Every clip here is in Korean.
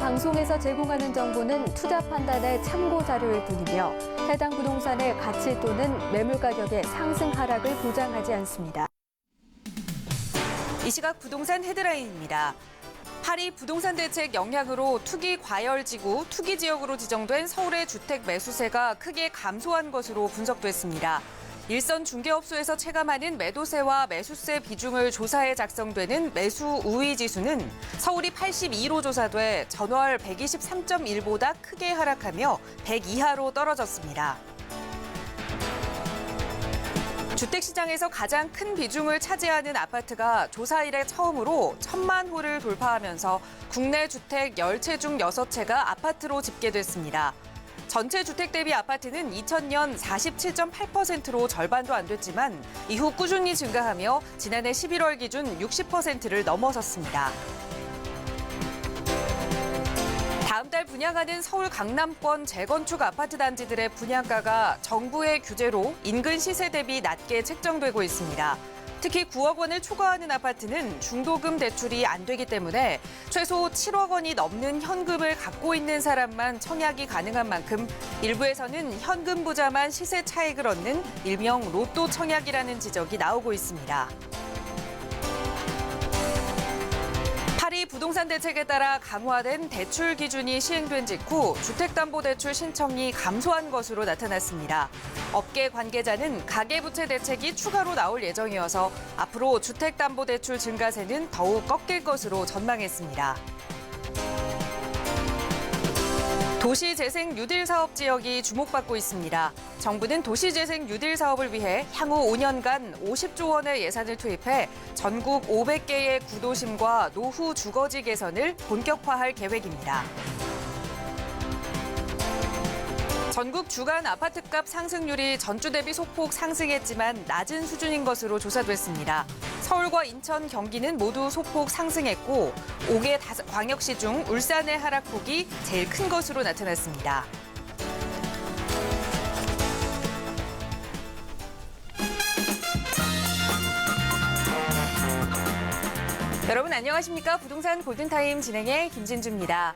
방송에서 제공하는 정보는 투자 판단의 참고 자료일 뿐이며 해당 부동산의 가치 또는 매물 가격의 상승 하락을 보장하지 않습니다. 이 시각 부동산 헤드라인입니다. 파리 부동산 대책 영향으로 투기 과열지구, 투기 지역으로 지정된 서울의 주택 매수세가 크게 감소한 것으로 분석됐습니다. 일선 중개업소에서 체감하는 매도세와 매수세 비중을 조사해 작성되는 매수 우위 지수는 서울이 82로 조사돼 전월 123.1보다 크게 하락하며 100 이하로 떨어졌습니다. 주택시장에서 가장 큰 비중을 차지하는 아파트가 조사 이래 처음으로 1,000만 호를 돌파하면서 국내 주택 10채 중 6채가 아파트로 집계됐습니다. 전체 주택 대비 아파트는 2000년 47.8%로 절반도 안 됐지만 이후 꾸준히 증가하며 지난해 11월 기준 60%를 넘어섰습니다. 다음 달 분양하는 서울 강남권 재건축 아파트 단지들의 분양가가 정부의 규제로 인근 시세 대비 낮게 책정되고 있습니다. 특히 9억 원을 초과하는 아파트는 중도금 대출이 안 되기 때문에 최소 7억 원이 넘는 현금을 갖고 있는 사람만 청약이 가능한 만큼 일부에서는 현금 부자만 시세 차익을 얻는 일명 로또 청약이라는 지적이 나오고 있습니다. 파리 부동산 대책에 따라 강화된 대출 기준이 시행된 직후 주택담보대출 신청이 감소한 것으로 나타났습니다. 업계 관계자는 가계부채 대책이 추가로 나올 예정이어서 앞으로 주택담보대출 증가세는 더욱 꺾일 것으로 전망했습니다. 도시재생 뉴딜 사업 지역이 주목받고 있습니다. 정부는 도시재생 뉴딜 사업을 위해 향후 5년간 50조 원의 예산을 투입해 전국 500개의 구도심과 노후 주거지 개선을 본격화할 계획입니다. 전국 주간 아파트값 상승률이 전주 대비 소폭 상승했지만 낮은 수준인 것으로 조사됐습니다. 서울과 인천, 경기는 모두 소폭 상승했고 5개 광역시 중 울산의 하락폭이 제일 큰 것으로 나타났습니다. 여러분 안녕하십니까? 부동산 골든타임 진행의 김진주입니다.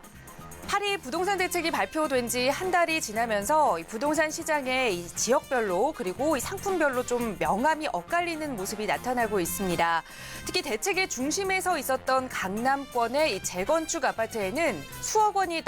파리 부동산 대책이 발표된 지 한 달이 지나면서 부동산 시장의 지역별로 그리고 상품별로 좀 명암이 엇갈리는 모습이 나타나고 있습니다. 특히 대책의 중심에서 있었던 강남권의 이 재건축 아파트에는 수억 원이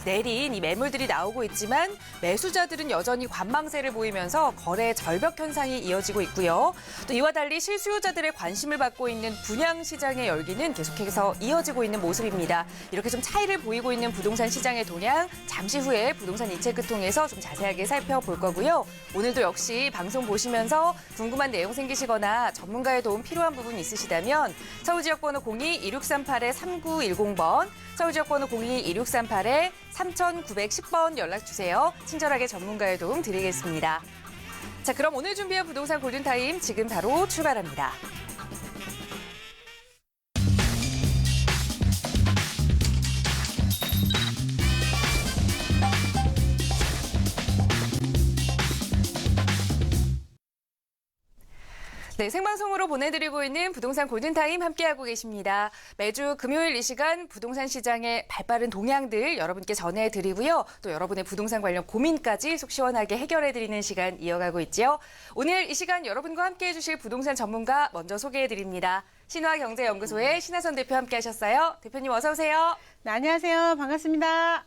내린 이 매물들이 나오고 있지만 매수자들은 여전히 관망세를 보이면서 거래 절벽 현상이 이어지고 있고요. 또 이와 달리 실수요자들의 관심을 받고 있는 분양 시장의 열기는 계속해서 이어지고 있는 모습입니다. 이렇게 좀 차이를 보이고 있는 부동산 시장의 동향 잠시 후에 부동산 이체크 통해서 좀 자세하게 살펴볼 거고요. 오늘도 역시 방송 보시면서 궁금한 내용 생기시거나 전문가의 도움 필요한 부분 있으시다면 서울지역번호 02-2638-3910번, 서울지역번호 02-2638-3910번 연락 주세요. 친절하게 전문가의 도움 드리겠습니다. 자, 그럼 오늘 준비한 부동산 골든타임 지금 바로 출발합니다. 네, 생방송으로 보내드리고 있는 부동산 골든타임 함께하고 계십니다. 매주 금요일 이 시간 부동산 시장의 발빠른 동향들 여러분께 전해드리고요. 또 여러분의 부동산 관련 고민까지 속 시원하게 해결해드리는 시간 이어가고 있죠. 오늘 이 시간 여러분과 함께해 주실 부동산 전문가 먼저 소개해드립니다. 신화경제연구소의 신하선 대표 함께하셨어요. 대표님 어서 오세요. 네, 안녕하세요. 반갑습니다.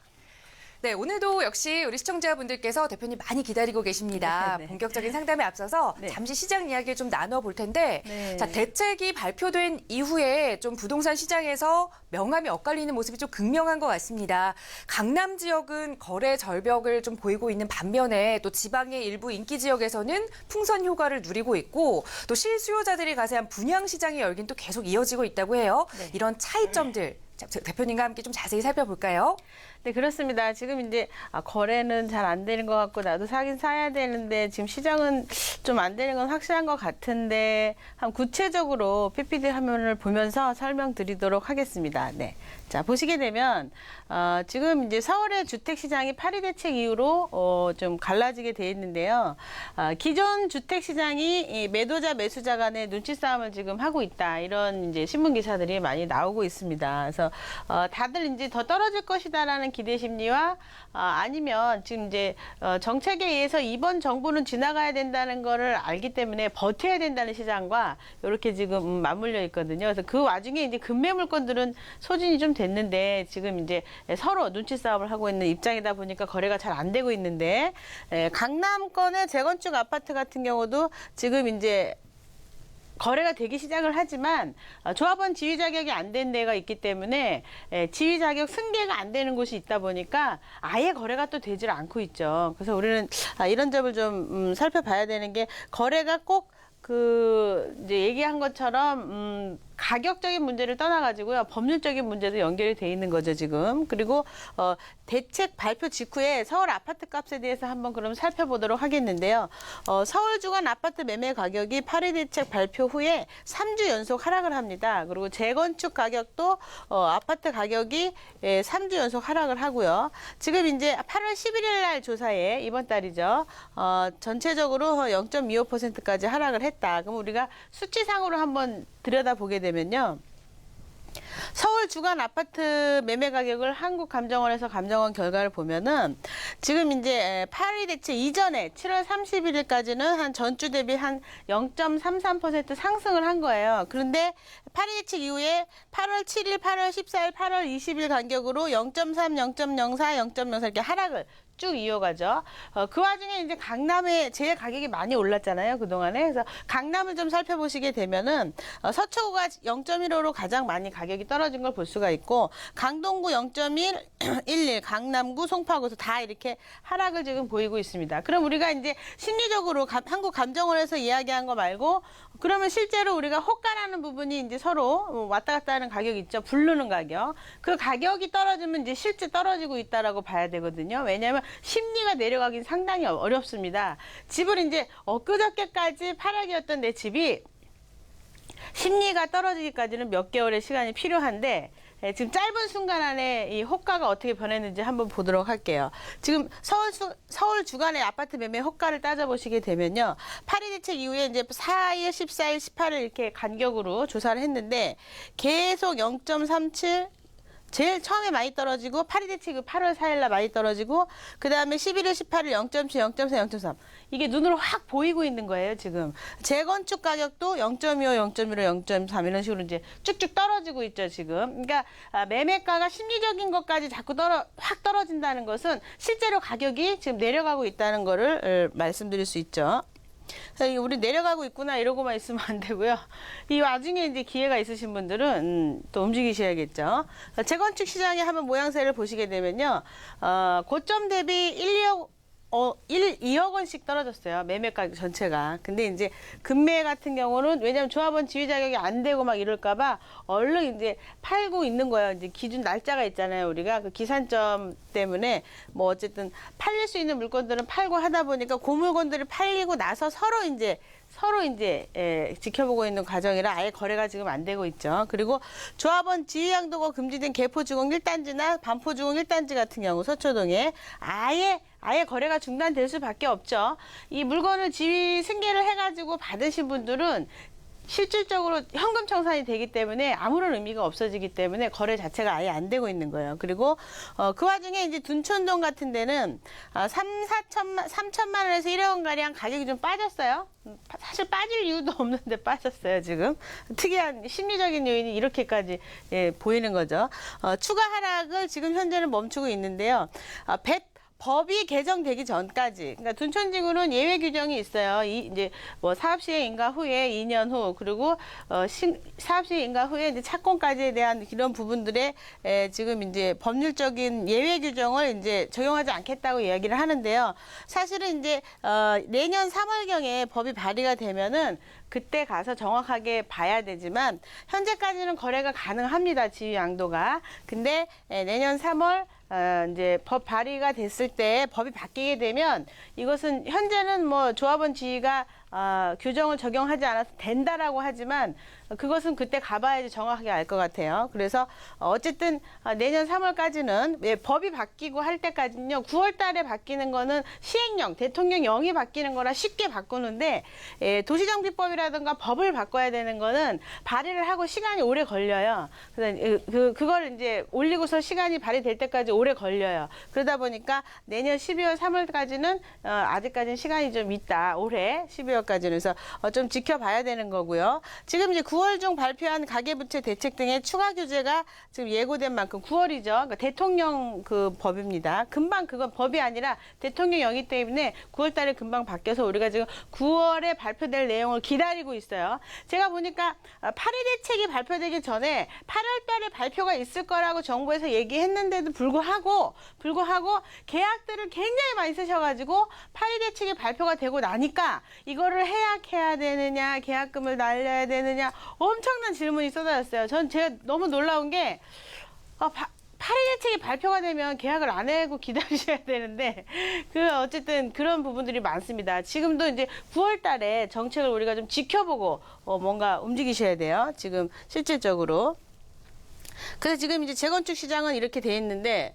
네, 오늘도 역시 우리 시청자분들께서 대표님 많이 기다리고 계십니다. 네. 본격적인 상담에 앞서서 네. 잠시 시장 이야기를 좀 나눠볼 텐데 네. 자, 대책이 발표된 이후에 좀 부동산 시장에서 명암이 엇갈리는 모습이 좀 극명한 것 같습니다. 강남 지역은 거래 절벽을 좀 보이고 있는 반면에 또 지방의 일부 인기 지역에서는 풍선 효과를 누리고 있고 또 실수요자들이 가세한 분양 시장의 열기는 또 계속 이어지고 있다고 해요. 네. 이런 차이점들 대표님과 함께 좀 자세히 살펴볼까요? 네, 그렇습니다. 지금 이제 거래는 잘 안 되는 것 같고 나도 사긴 사야 되는데 지금 시장은 좀 안 되는 건 확실한 것 같은데 한 구체적으로 PPT 화면을 보면서 설명드리도록 하겠습니다. 네. 자, 보시게 되면 지금 이제 서울의 주택 시장이 파리 대책 이후로 좀 갈라지게 돼 있는데요. 기존 주택 시장이 이 매도자 매수자 간의 눈치 싸움을 지금 하고 있다. 이런 이제 신문 기사들이 많이 나오고 있습니다. 그래서 다들 이제 더 떨어질 것이다라는 기대 심리와 아니면 지금 이제 정책에 의해서 이번 정부는 지나가야 된다는 거를 알기 때문에 버텨야 된다는 시장과 이렇게 지금 맞물려 있거든요. 그래서 그 와중에 이제 금매 물건들은 소진이 좀 됐는데 지금 이제 서로 눈치 싸움을 하고 있는 입장이다 보니까 거래가 잘 안 되고 있는데 강남권의 재건축 아파트 같은 경우도 지금 이제 거래가 되기 시작을 하지만 조합원 지위 자격이 안 된 데가 있기 때문에 지위 자격 승계가 안 되는 곳이 있다 보니까 아예 거래가 또 되질 않고 있죠. 그래서 우리는 이런 점을 좀 살펴봐야 되는 게 거래가 꼭 이제 얘기한 것처럼 가격적인 문제를 떠나가지고요. 법률적인 문제도 연결이 돼 있는 거죠, 지금. 그리고 대책 발표 직후에 서울 아파트 값에 대해서 한번 그럼 살펴보도록 하겠는데요. 서울 주간 아파트 매매 가격이 파리 대책 발표 후에 3주 연속 하락을 합니다. 그리고 재건축 가격도 아파트 가격이 3주 연속 하락을 하고요. 지금 이제 8월 11일 날 조사에 이번 달이죠. 전체적으로 0.25%까지 하락을 했다. 그럼 우리가 수치상으로 한번 들여다보게 되면요. 서울 주간 아파트 매매 가격을 한국감정원에서 감정한 결과를 보면은 지금 이제 파리 대책 이전에 7월 31일까지는 한 전주 대비 한 0.33% 상승을 한 거예요. 그런데 파리 대책 이후에 8월 7일, 8월 14일, 8월 20일 간격으로 0.3, 0.04, 0.04 이렇게 하락을 쭉 이어가죠. 그 와중에 이제 강남에 제일 가격이 많이 올랐잖아요, 그동안에. 그래서 강남을 좀 살펴보시게 되면은 서초구가 0.15로 가장 많이 가격이 떨어진 걸 볼 수가 있고, 강동구 0.11, 강남구, 송파구에서 다 이렇게 하락을 지금 보이고 있습니다. 그럼 우리가 이제 심리적으로 한국감정원에서 이야기한 거 말고, 그러면 실제로 우리가 호가라는 부분이 이제 서로 왔다 갔다 하는 가격이 있죠. 부르는 가격. 그 가격이 떨어지면 이제 실제 떨어지고 있다라고 봐야 되거든요. 왜냐하면 심리가 내려가긴 상당히 어렵습니다. 집을 이제 엊그저께까지 파락이었던 내 집이 심리가 떨어지기까지는 몇 개월의 시간이 필요한데 지금 짧은 순간 안에 이 호가가 어떻게 변했는지 한번 보도록 할게요. 지금 서울 주간의 아파트 매매 호가를 따져보시게 되면요. 파리 대책 이후에 이제 4일, 14일, 18일 이렇게 간격으로 조사를 했는데 계속 0.37 제일 처음에 많이 떨어지고 파리 대책 8월 4일 날 많이 떨어지고 그다음에 11일, 18일 0.7, 0.4, 0.3 이게 눈으로 확 보이고 있는 거예요, 지금. 재건축 가격도 0.25, 0.15, 0.3 이런 식으로 이제 쭉쭉 떨어지고 있죠, 지금. 그러니까 매매가가 심리적인 것까지 자꾸 확 떨어진다는 것은 실제로 가격이 지금 내려가고 있다는 거를 말씀드릴 수 있죠. 우리 내려가고 있구나 이러고만 있으면 안 되고요. 이 와중에 이제 기회가 있으신 분들은 또 움직이셔야겠죠. 재건축 시장의 한번 모양새를 보시게 되면요. 고점 대비 2억 원씩 떨어졌어요. 매매 가격 전체가. 근데 이제 금매 같은 경우는 왜냐하면 조합원 지위 자격이 안 되고 막 이럴까봐 얼른 이제 팔고 있는 거예요. 이제 기준 날짜가 있잖아요. 우리가 그 기산점 때문에 뭐 어쨌든 팔릴 수 있는 물건들은 팔고 하다 보니까 그 물건들을 팔리고 나서 서로 이제 지켜보고 있는 과정이라 아예 거래가 지금 안 되고 있죠. 그리고 조합원 지위 양도가 금지된 개포주공 1단지나 반포주공 1단지 같은 경우 서초동에 아예 거래가 중단될 수밖에 없죠. 이 물건을 지위 승계를 해가지고 받으신 분들은 실질적으로 현금 청산이 되기 때문에 아무런 의미가 없어지기 때문에 거래 자체가 아예 안 되고 있는 거예요. 그리고 그 와중에 이제 둔촌동 같은 데는 3천만 원에서 1억 원가량 가격이 좀 빠졌어요. 사실 빠질 이유도 없는데 빠졌어요, 지금. 특이한 심리적인 요인이 이렇게까지 보이는 거죠. 추가 하락을 지금 현재는 멈추고 있는데요. 법이 개정되기 전까지, 그러니까 둔촌지구는 예외 규정이 있어요. 이제 뭐 사업시행 인가 후에 2년 후, 그리고 사업시행 인가 후에 이제 착공까지에 대한 이런 부분들에 지금 이제 법률적인 예외 규정을 이제 적용하지 않겠다고 이야기를 하는데요. 사실은 이제 내년 3월경에 법이 발의가 되면은 그때 가서 정확하게 봐야 되지만 현재까지는 거래가 가능합니다. 지위 양도가. 근데 내년 3월 이제 법 발의가 됐을 때 법이 바뀌게 되면 이것은 현재는 뭐 조합원 지위가 규정을 적용하지 않아서 된다라고 하지만 그것은 그때 가봐야지 정확하게 알 것 같아요. 그래서 어쨌든 내년 3월까지는 법이 바뀌고 할 때까지는요. 9월 달에 바뀌는 거는 시행령, 대통령령이 바뀌는 거라 쉽게 바꾸는데 도시정비법이라든가 법을 바꿔야 되는 거는 발의를 하고 시간이 오래 걸려요. 그래서 그걸 이제 올리고서 시간이 발의될 때까지 오래 걸려요. 그러다 보니까 내년 12월 3월까지는 아직까지는 시간이 좀 있다. 올해 12월까지는. 그래서 좀 지켜봐야 되는 거고요. 지금 이제 9월 중 발표한 가계부채 대책 등의 추가 규제가 지금 예고된 만큼 9월이죠. 그러니까 대통령 그 법입니다. 금방 그건 법이 아니라 대통령령이기 때문에 9월 달에 금방 바뀌어서 우리가 지금 9월에 발표될 내용을 기다리고 있어요. 제가 보니까 8일 대책이 발표되기 전에 8월 달에 발표가 있을 거라고 정부에서 얘기했는데도 불구하고 계약들을 굉장히 많이 쓰셔가지고 8일 대책이 발표가 되고 나니까 이거를 해약해야 되느냐, 계약금을 날려야 되느냐 엄청난 질문이 쏟아졌어요. 제가 너무 놀라운 게 8일 대책이 발표가 되면 계약을 안 하고 기다리셔야 되는데 어쨌든 그런 부분들이 많습니다. 지금도 이제 9월 달에 정책을 우리가 좀 지켜보고 뭔가 움직이셔야 돼요. 지금 실질적으로. 그래서 지금 이제 재건축 시장은 이렇게 돼 있는데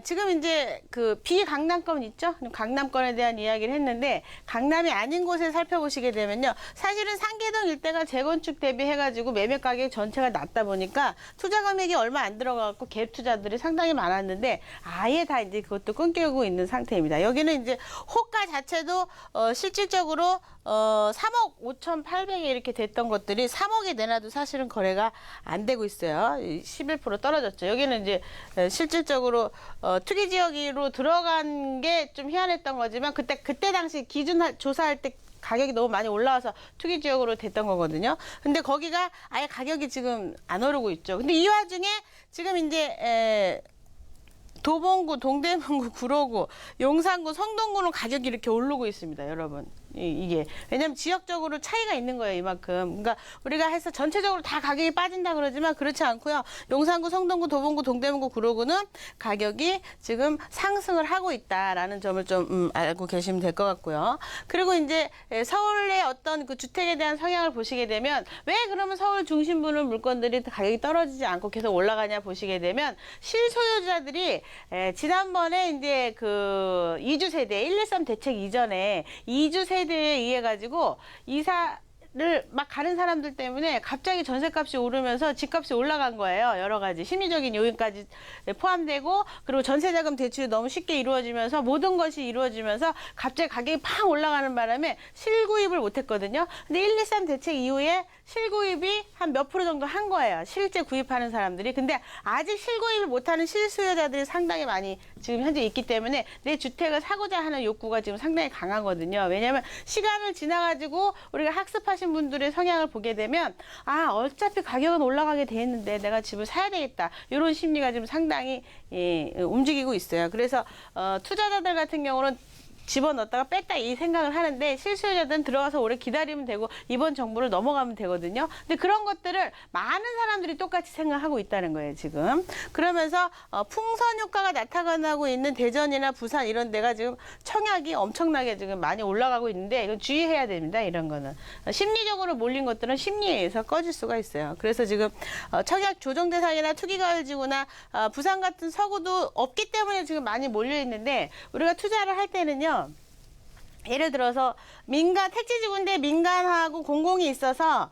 지금 이제 그 비강남권 있죠? 강남권에 대한 이야기를 했는데 강남이 아닌 곳에 살펴보시게 되면요. 사실은 상계동 일대가 재건축 대비해가지고 매매 가격 전체가 낮다 보니까 투자 금액이 얼마 안 들어가고 갭 투자들이 상당히 많았는데 아예 다 이제 그것도 끊기고 있는 상태입니다. 여기는 이제 호가 자체도 실질적으로 3억 5,800에 이렇게 됐던 것들이 3억에 내놔도 사실은 거래가 안 되고 있어요. 11% 떨어졌죠. 여기는 이제 실질적으로 투기 지역으로 들어간 게 좀 희한했던 거지만 그때 당시 기준 조사할 때 가격이 너무 많이 올라와서 투기 지역으로 됐던 거거든요. 근데 거기가 아예 가격이 지금 안 오르고 있죠. 근데 이 와중에 지금 이제 도봉구, 동대문구, 구로구, 용산구, 성동구는 가격이 이렇게 오르고 있습니다, 여러분. 이게 왜냐면 지역적으로 차이가 있는 거예요, 이만큼. 그러니까 우리가 해서 전체적으로 다 가격이 빠진다 그러지만 그렇지 않고요. 용산구, 성동구, 도봉구, 동대문구, 구로구는 가격이 지금 상승을 하고 있다라는 점을 좀 알고 계시면 될 것 같고요. 그리고 이제 서울의 어떤 그 주택에 대한 성향을 보시게 되면 왜 그러면 서울 중심부는 물건들이 가격이 떨어지지 않고 계속 올라가냐 보시게 되면 실소유자들이 지난번에 이제 그 2주 세대 113 대책 이전에 2주 세대에 의해 가지고 이사를 막 가는 사람들 때문에 갑자기 전셋값이 오르면서 집값이 올라간 거예요. 여러 가지 심리적인 요인까지 포함되고 그리고 전세자금 대출이 너무 쉽게 이루어지면서 모든 것이 이루어지면서 갑자기 가격이 팍 올라가는 바람에 실구입을 못했거든요. 근데 123 대책 이후에 실구입이 한 몇 프로 정도 한 거예요. 실제 구입하는 사람들이. 근데 아직 실구입을 못하는 실수요자들이 상당히 많이 지금 현재 있기 때문에 내 주택을 사고자 하는 욕구가 지금 상당히 강하거든요. 왜냐하면 시간을 지나가지고 우리가 학습하신 분들의 성향을 보게 되면 어차피 가격은 올라가게 돼 있는데 내가 집을 사야 되겠다. 이런 심리가 지금 상당히 움직이고 있어요. 그래서 투자자들 같은 경우는 집어넣었다가 뺐다 이 생각을 하는데 실수요자들은 들어가서 오래 기다리면 되고 이번 정부를 넘어가면 되거든요. 근데 그런 것들을 많은 사람들이 똑같이 생각하고 있다는 거예요, 지금. 그러면서 풍선 효과가 나타나고 있는 대전이나 부산 이런 데가 지금 청약이 엄청나게 지금 많이 올라가고 있는데 이건 주의해야 됩니다, 이런 거는. 심리적으로 몰린 것들은 심리에 의해서 꺼질 수가 있어요. 그래서 지금 청약 조정 대상이나 투기가을지구나 부산 같은 서구도 없기 때문에 지금 많이 몰려 있는데 우리가 투자를 할 때는요. 예를 들어서 민간 택지지구인데 민간하고 공공이 있어서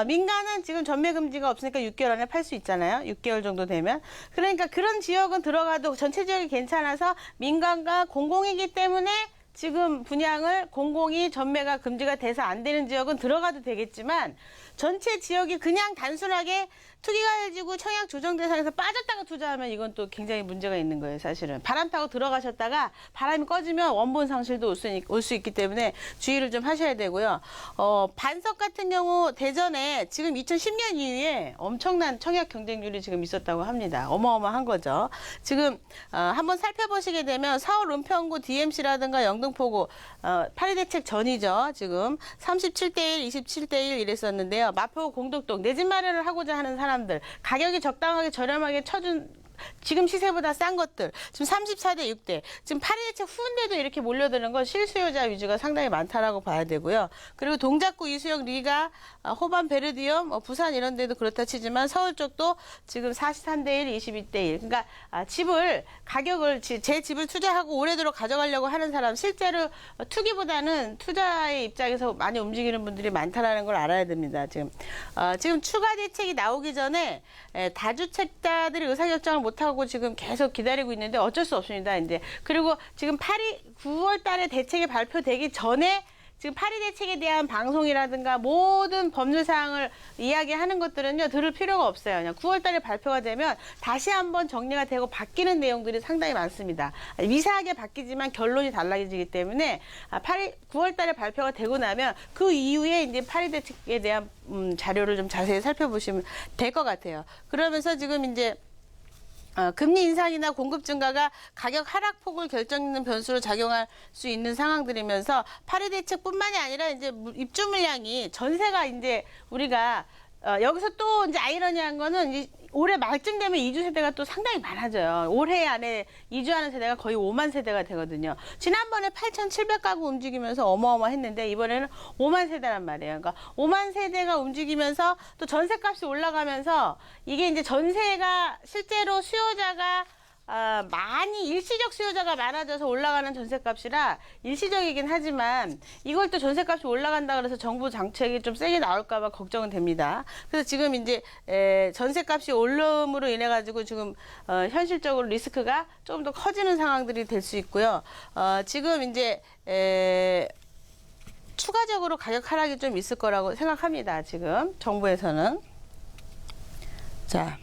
민간은 지금 전매 금지가 없으니까 6개월 안에 팔 수 있잖아요. 6개월 정도 되면. 그러니까 그런 지역은 들어가도 전체 지역이 괜찮아서 민간과 공공이기 때문에 지금 분양을 공공이 전매가 금지가 돼서 안 되는 지역은 들어가도 되겠지만 전체 지역이 그냥 단순하게 투기가해지고 청약 조정 대상에서 빠졌다가 투자하면 이건 또 굉장히 문제가 있는 거예요, 사실은. 바람 타고 들어가셨다가 바람이 꺼지면 원본 상실도 올 수 있기 때문에 주의를 좀 하셔야 되고요. 반석 같은 경우 대전에 지금 2010년 이후에 엄청난 청약 경쟁률이 지금 있었다고 합니다. 어마어마한 거죠. 지금 한번 살펴보시게 되면 서울 은평구 DMC라든가 영등포구 8.2 대책 전이죠. 지금 37대1, 27대1 이랬었는데요. 마포 공덕동 내 집 마련을 하고자 하는 사람들 가격이 적당하게 저렴하게 쳐준 지금 시세보다 싼 것들 지금 34대 6대 지금 파리 대책 후인데도 이렇게 몰려드는 건 실수요자 위주가 상당히 많다라고 봐야 되고요. 그리고 동작구 이수영 리가 호반 베르디움 부산 이런 데도 그렇다 치지만 서울 쪽도 지금 43대 1, 22대 1. 그러니까 집을 가격을 제 집을 투자하고 오래도록 가져가려고 하는 사람 실제로 투기보다는 투자의 입장에서 많이 움직이는 분들이 많다라는 걸 알아야 됩니다. 지금 추가 대책이 나오기 전에 다주택자들이 의사결정을 못하고 지금 계속 기다리고 있는데 어쩔 수 없습니다. 이제 그리고 지금 9월 달에 대책이 발표되기 전에 지금 파리 대책에 대한 방송이라든가 모든 법률 사항을 이야기하는 것들은요 들을 필요가 없어요. 그냥 9월 달에 발표가 되면 다시 한번 정리가 되고 바뀌는 내용들이 상당히 많습니다. 미세하게 바뀌지만 결론이 달라지기 때문에 9월 달에 발표가 되고 나면 그 이후에 이제 파리 대책에 대한 자료를 좀 자세히 살펴보시면 될 것 같아요. 그러면서 지금 이제 금리 인상이나 공급 증가가 가격 하락폭을 결정짓는 변수로 작용할 수 있는 상황들이면서 파리 대책뿐만이 아니라 이제 입주 물량이 전세가 이제 우리가 여기서 또 이제 아이러니한 거는 이제 올해 말쯤 되면 이주 세대가 또 상당히 많아져요. 올해 안에 이주하는 세대가 거의 5만 세대가 되거든요. 지난번에 8,700가구 움직이면서 어마어마했는데 이번에는 5만 세대란 말이에요. 그러니까 5만 세대가 움직이면서 또 전세값이 올라가면서 이게 이제 전세가 실제로 수요자가 많이 일시적 수요자가 많아져서 올라가는 전세값이라 일시적이긴 하지만 이걸 또 전세값이 올라간다 그래서 정부 정책이 좀 세게 나올까 봐 걱정은 됩니다. 그래서 지금 이제 전세값이 오름으로 인해 가지고 지금 현실적으로 리스크가 조금 더 커지는 상황들이 될 수 있고요. 지금 이제 추가적으로 가격 하락이 좀 있을 거라고 생각합니다. 지금 정부에서는. 자.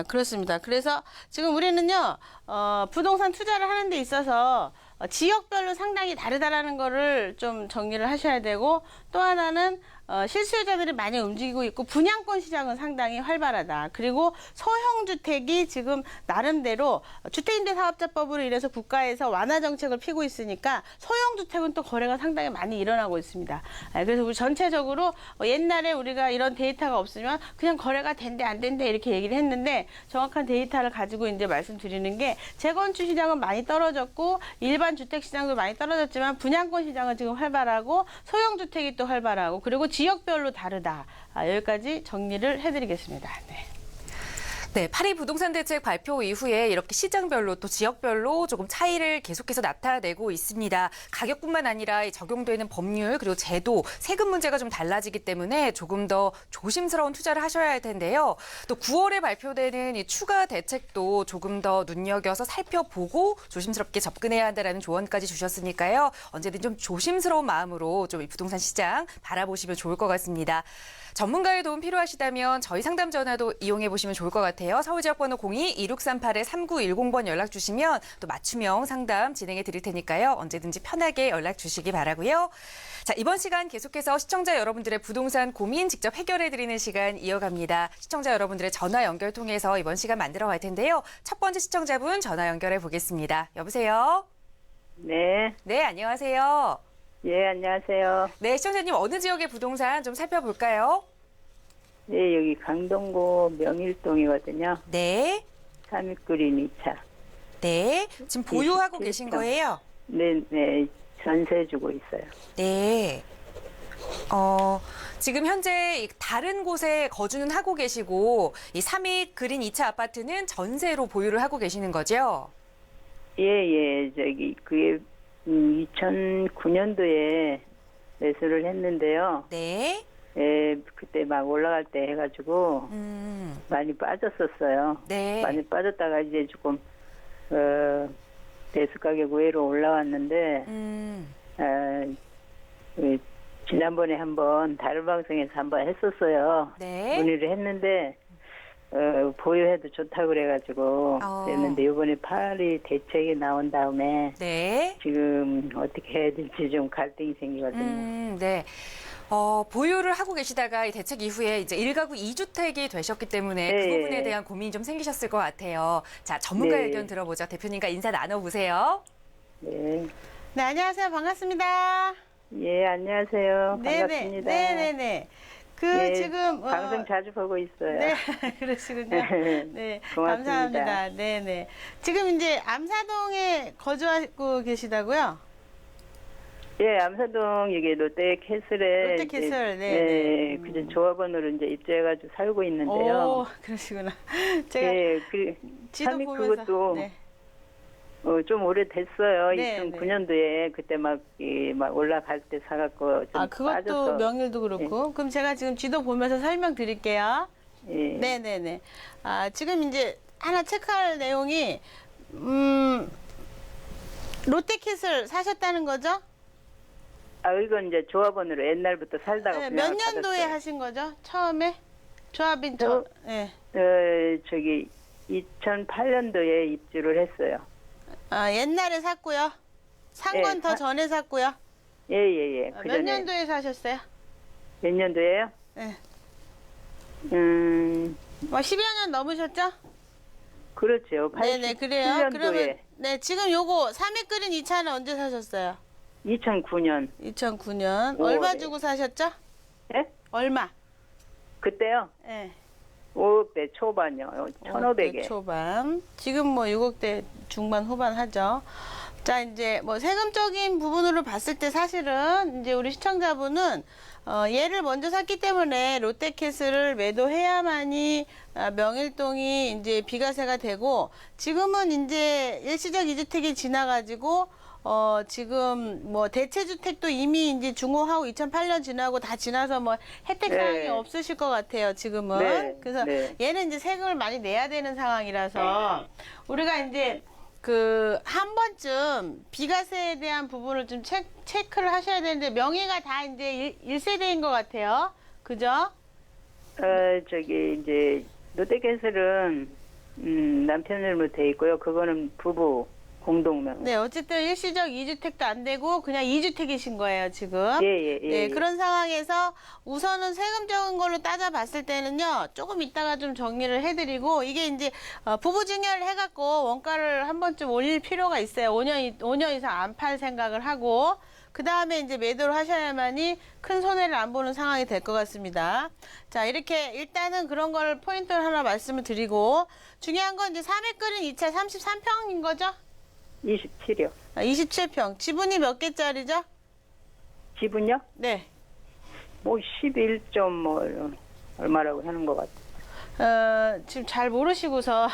그렇습니다. 그래서 지금 우리는요, 부동산 투자를 하는 데 있어서 지역별로 상당히 다르다라는 거를 좀 정리를 하셔야 되고, 또 하나는 실수요자들이 많이 움직이고 있고 분양권 시장은 상당히 활발하다. 그리고 소형주택이 지금 나름대로 주택임대사업자법으로 인해서 국가에서 완화 정책을 피고 있으니까 소형주택은 또 거래가 상당히 많이 일어나고 있습니다. 그래서 우리 전체적으로 옛날에 우리가 이런 데이터가 없으면 그냥 거래가 된대 안 된대 이렇게 얘기를 했는데 정확한 데이터를 가지고 이제 말씀드리는 게 재건축 시장은 많이 떨어졌고 일반 주택 시장도 많이 떨어졌지만 분양권 시장은 지금 활발하고 소형주택이 또 활발하고 그리고 지역별로 다르다. 여기까지 정리를 해드리겠습니다. 네. 네, 파리 부동산 대책 발표 이후에 이렇게 시장별로 또 지역별로 조금 차이를 계속해서 나타내고 있습니다. 가격뿐만 아니라 이 적용되는 법률 그리고 제도, 세금 문제가 좀 달라지기 때문에 조금 더 조심스러운 투자를 하셔야 할 텐데요. 또 9월에 발표되는 이 추가 대책도 조금 더 눈여겨서 살펴보고 조심스럽게 접근해야 한다는 조언까지 주셨으니까요. 언제든 좀 조심스러운 마음으로 좀 이 부동산 시장 바라보시면 좋을 것 같습니다. 전문가의 도움 필요하시다면 저희 상담 전화도 이용해 보시면 좋을 것 같아요. 서울지역번호 02-2638-3910번 연락 주시면 또 맞춤형 상담 진행해 드릴 테니까요. 언제든지 편하게 연락 주시기 바라고요. 자, 이번 시간 계속해서 시청자 여러분들의 부동산 고민 직접 해결해 드리는 시간 이어갑니다. 시청자 여러분들의 전화 연결 통해서 이번 시간 만들어 갈 텐데요. 첫 번째 시청자분 전화 연결해 보겠습니다. 여보세요? 네. 네, 안녕하세요. 예, 안녕하세요. 네, 시청자님 어느 지역의 부동산 좀 살펴볼까요? 예, 여기 강동구 명일동이거든요. 네. 369린 2차. 네. 지금 보유하고 27평. 계신 거예요? 네, 네. 전세 주고 있어요. 네. 지금 현재 다른 곳에 거주는 하고 계시고 이 3익 그린 2차 아파트는 전세로 보유를 하고 계시는 거죠? 예, 예. 저기 그게 2009년도에 매수를 했는데요. 네. 예, 그때 막 올라갈 때 해가지고 많이 빠졌었어요. 네. 많이 빠졌다가 이제 조금 매수 가격 외로 올라왔는데 지난번에 한번 다른 방송에서 한번 했었어요. 네. 문의를 했는데 보유해도 좋다고 그래가지고 그랬는데 이번에 파리 대책이 나온 다음에 네. 지금 어떻게 해야 될지 좀 갈등이 생기거든요. 네. 보유를 하고 계시다가 이 대책 이후에 이제 1가구 2주택이 되셨기 때문에 그 네. 부분에 대한 고민이 좀 생기셨을 것 같아요. 자, 전문가 네. 의견 들어보죠. 대표님과 인사 나눠보세요. 네. 네, 안녕하세요. 반갑습니다. 예, 안녕하세요. 반갑습니다. 네네. 예, 지금 방송 자주 보고 있어요. 네, 그러시군요. 네, 고맙습니다. 감사합니다. 네, 네. 지금 이제 암사동에 거주하고 계시다고요? 예, 암사동 여기 롯데캐슬에 롯데캐슬, 네, 네. 그 조합원으로 이제 입주해가지고 살고 있는데요. 오, 그러시구나. 제가 예, 그 지도 참이 보면서 그것도 네. 좀 오래됐어요. 네, 2009년도에 그때 막 올라갈 때 사갖고 좀 그것도 빠져서. 명일도 그렇고. 그럼 제가 지금 지도 보면서 설명드릴게요. 예. 네네네. 지금 이제 하나 체크할 내용이, 롯데캐슬 사셨다는 거죠? 이건 이제 조합원으로 옛날부터 살다가 네, 분양을 몇 년도에 받았어요. 하신 거죠? 처음에? 조합인 네. 저기 2008년도에 입주를 했어요. 옛날에 샀고요. 산 건 예, 더 전에 샀고요. 예. 몇 년도에 사셨어요? 몇 년도에요? 네. 10여 년 넘으셨죠? 그렇죠. 네네, 그래요. 87년도에 그러면, 네, 지금 요거 3회 끓인 이 차는 언제 사셨어요? 2009년. 2009년. 오, 얼마 네. 주고 사셨죠? 예? 얼마? 그때요? 네. 5억대 초반이요. 1,500에. 초반. 지금 뭐 6억대 중반 후반 하죠. 자, 이제 뭐 세금적인 부분으로 봤을 때 사실은 이제 우리 시청자분은 얘를 먼저 샀기 때문에 롯데캐슬을 매도해야만이 명일동이 이제 비과세가 되고, 지금은 이제 일시적 이주택이 지나가지고 지금 뭐 대체주택도 이미 이제 중호하고 2008년 지나고 다 지나서 뭐 혜택 네. 사항이 없으실 것 같아요, 지금은. 네, 그래서 네. 얘는 이제 세금을 많이 내야 되는 상황이라서 우리가 이제 한 번쯤 비과세에 대한 부분을 좀 체크를 하셔야 되는데, 명의가 다 이제 1세대인 것 같아요. 그죠? 저기 이제 롯데캐슬은 남편으로 돼 있고요. 그거는 부부 공동명. 네, 어쨌든 일시적 2주택도 안 되고 그냥 2주택이신 거예요, 지금. 예. 네, 그런 상황에서 우선은 세금적인 걸로 따져봤을 때는요, 조금 이따가 좀 정리를 해드리고, 이게 이제 부부 증여를 해갖고 원가를 한 번쯤 올릴 필요가 있어요. 5년 이상 안 팔 생각을 하고, 그 다음에 이제 매도를 하셔야만이 큰 손해를 안 보는 상황이 될 것 같습니다. 자, 이렇게 일단은 그런 걸 포인트를 하나 말씀을 드리고, 중요한 건 이제 3회 끓인 2차 33평인 거죠? 27요. 27평. 지분이 몇 개짜리죠? 지분요? 네. 뭐 11점 뭐 얼마라고 하는 것 같아요. 지금 잘 모르시고서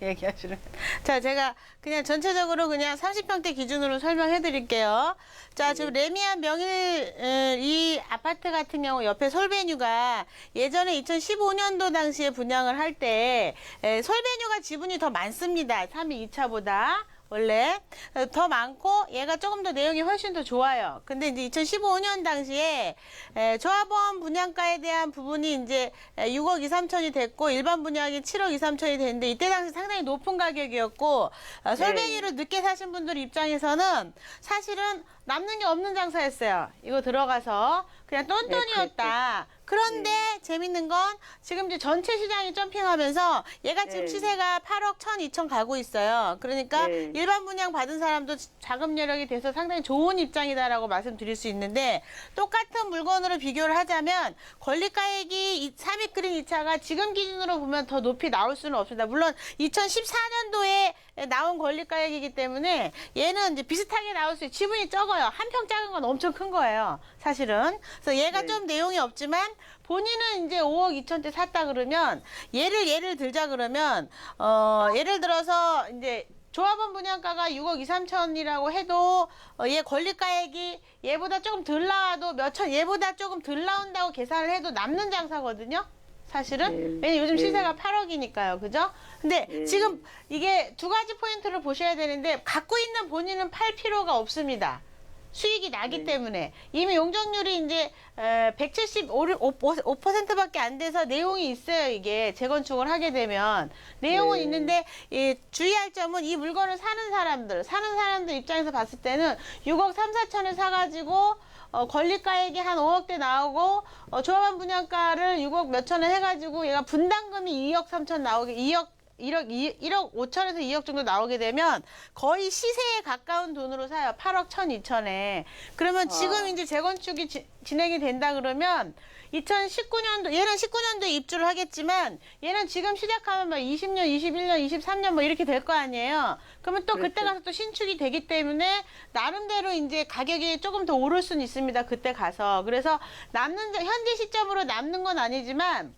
얘기하시는. 자, 제가 그냥 전체적으로 그냥 30평대 기준으로 설명해 드릴게요. 자, 지금 레미안 명일 이 아파트 같은 경우 옆에 솔베뉴가 예전에 2015년도 당시에 분양을 할 때 솔베뉴가 지분이 더 많습니다. 3위 2차보다. 원래 더 많고 얘가 조금 더 내용이 훨씬 더 좋아요. 근데 이제 2015년 당시에 조합원 분양가에 대한 부분이 이제 6억 2, 3천이 됐고, 일반 분양이 7억 2, 3천이 됐는데, 이때 당시 상당히 높은 가격이었고, 솔베니로 늦게 사신 분들 입장에서는 사실은 남는 게 없는 장사였어요. 이거 들어가서 그냥 똔똔이었다. 그런데 재밌는 건 지금 이제 전체 시장이 점핑하면서 얘가 지금 시세가 8억 1천, 2천 가고 있어요. 그러니까 일반 분양 받은 사람도 자금 여력이 돼서 상당히 좋은 입장이다라고 말씀드릴 수 있는데, 똑같은 물건으로 비교를 하자면 권리가액이 3위 끓인 2차가 지금 기준으로 보면 더 높이 나올 수는 없습니다. 물론 2014년도에 나온 권리가액이기 때문에 얘는 이제 비슷하게 나올 수 있어요. 지분이 적어요. 한 평 작은 건 엄청 큰 거예요, 사실은. 그래서 얘가 좀 내용이 없지만 본인은 이제 5억 2천대 샀다 그러면, 예를 들자 그러면 예를 들어서 이제 조합원 분양가가 6억 2, 3천이라고 해도 얘 권리가액이 얘보다 조금 덜 나와도 몇천, 얘보다 조금 덜 나온다고 계산을 해도 남는 장사거든요, 사실은. 왜냐면 요즘 시세가 8억이니까요. 그죠? 근데 지금 이게 두 가지 포인트를 보셔야 되는데, 갖고 있는 본인은 팔 필요가 없습니다. 수익이 나기 때문에. 이미 용적률이 이제 175%밖에 안 돼서 내용이 있어요. 이게 재건축을 하게 되면 내용은 있는데, 주의할 점은 이 물건을 사는 사람들 입장에서 봤을 때는 6억 3, 4천에 사가지고 권리가액이 한 5억대 나오고, 조합원 분양가를 6억 몇 천에 해가지고 얘가 분담금이 2억 3천 나오게, 2억 1억 5천에서 2억 정도 나오게 되면 거의 시세에 가까운 돈으로 사요. 8억 1,2천에. 그러면 지금 이제 재건축이 진행이 된다 그러면 2019년도, 얘는 19년도에 입주를 하겠지만 얘는 지금 시작하면 막 20년, 21년, 23년 뭐 이렇게 될 거 아니에요. 그러면 또 그때 가서 또 신축이 되기 때문에 나름대로 이제 가격이 조금 더 오를 수는 있습니다. 그때 가서. 그래서 현재 시점으로 남는 건 아니지만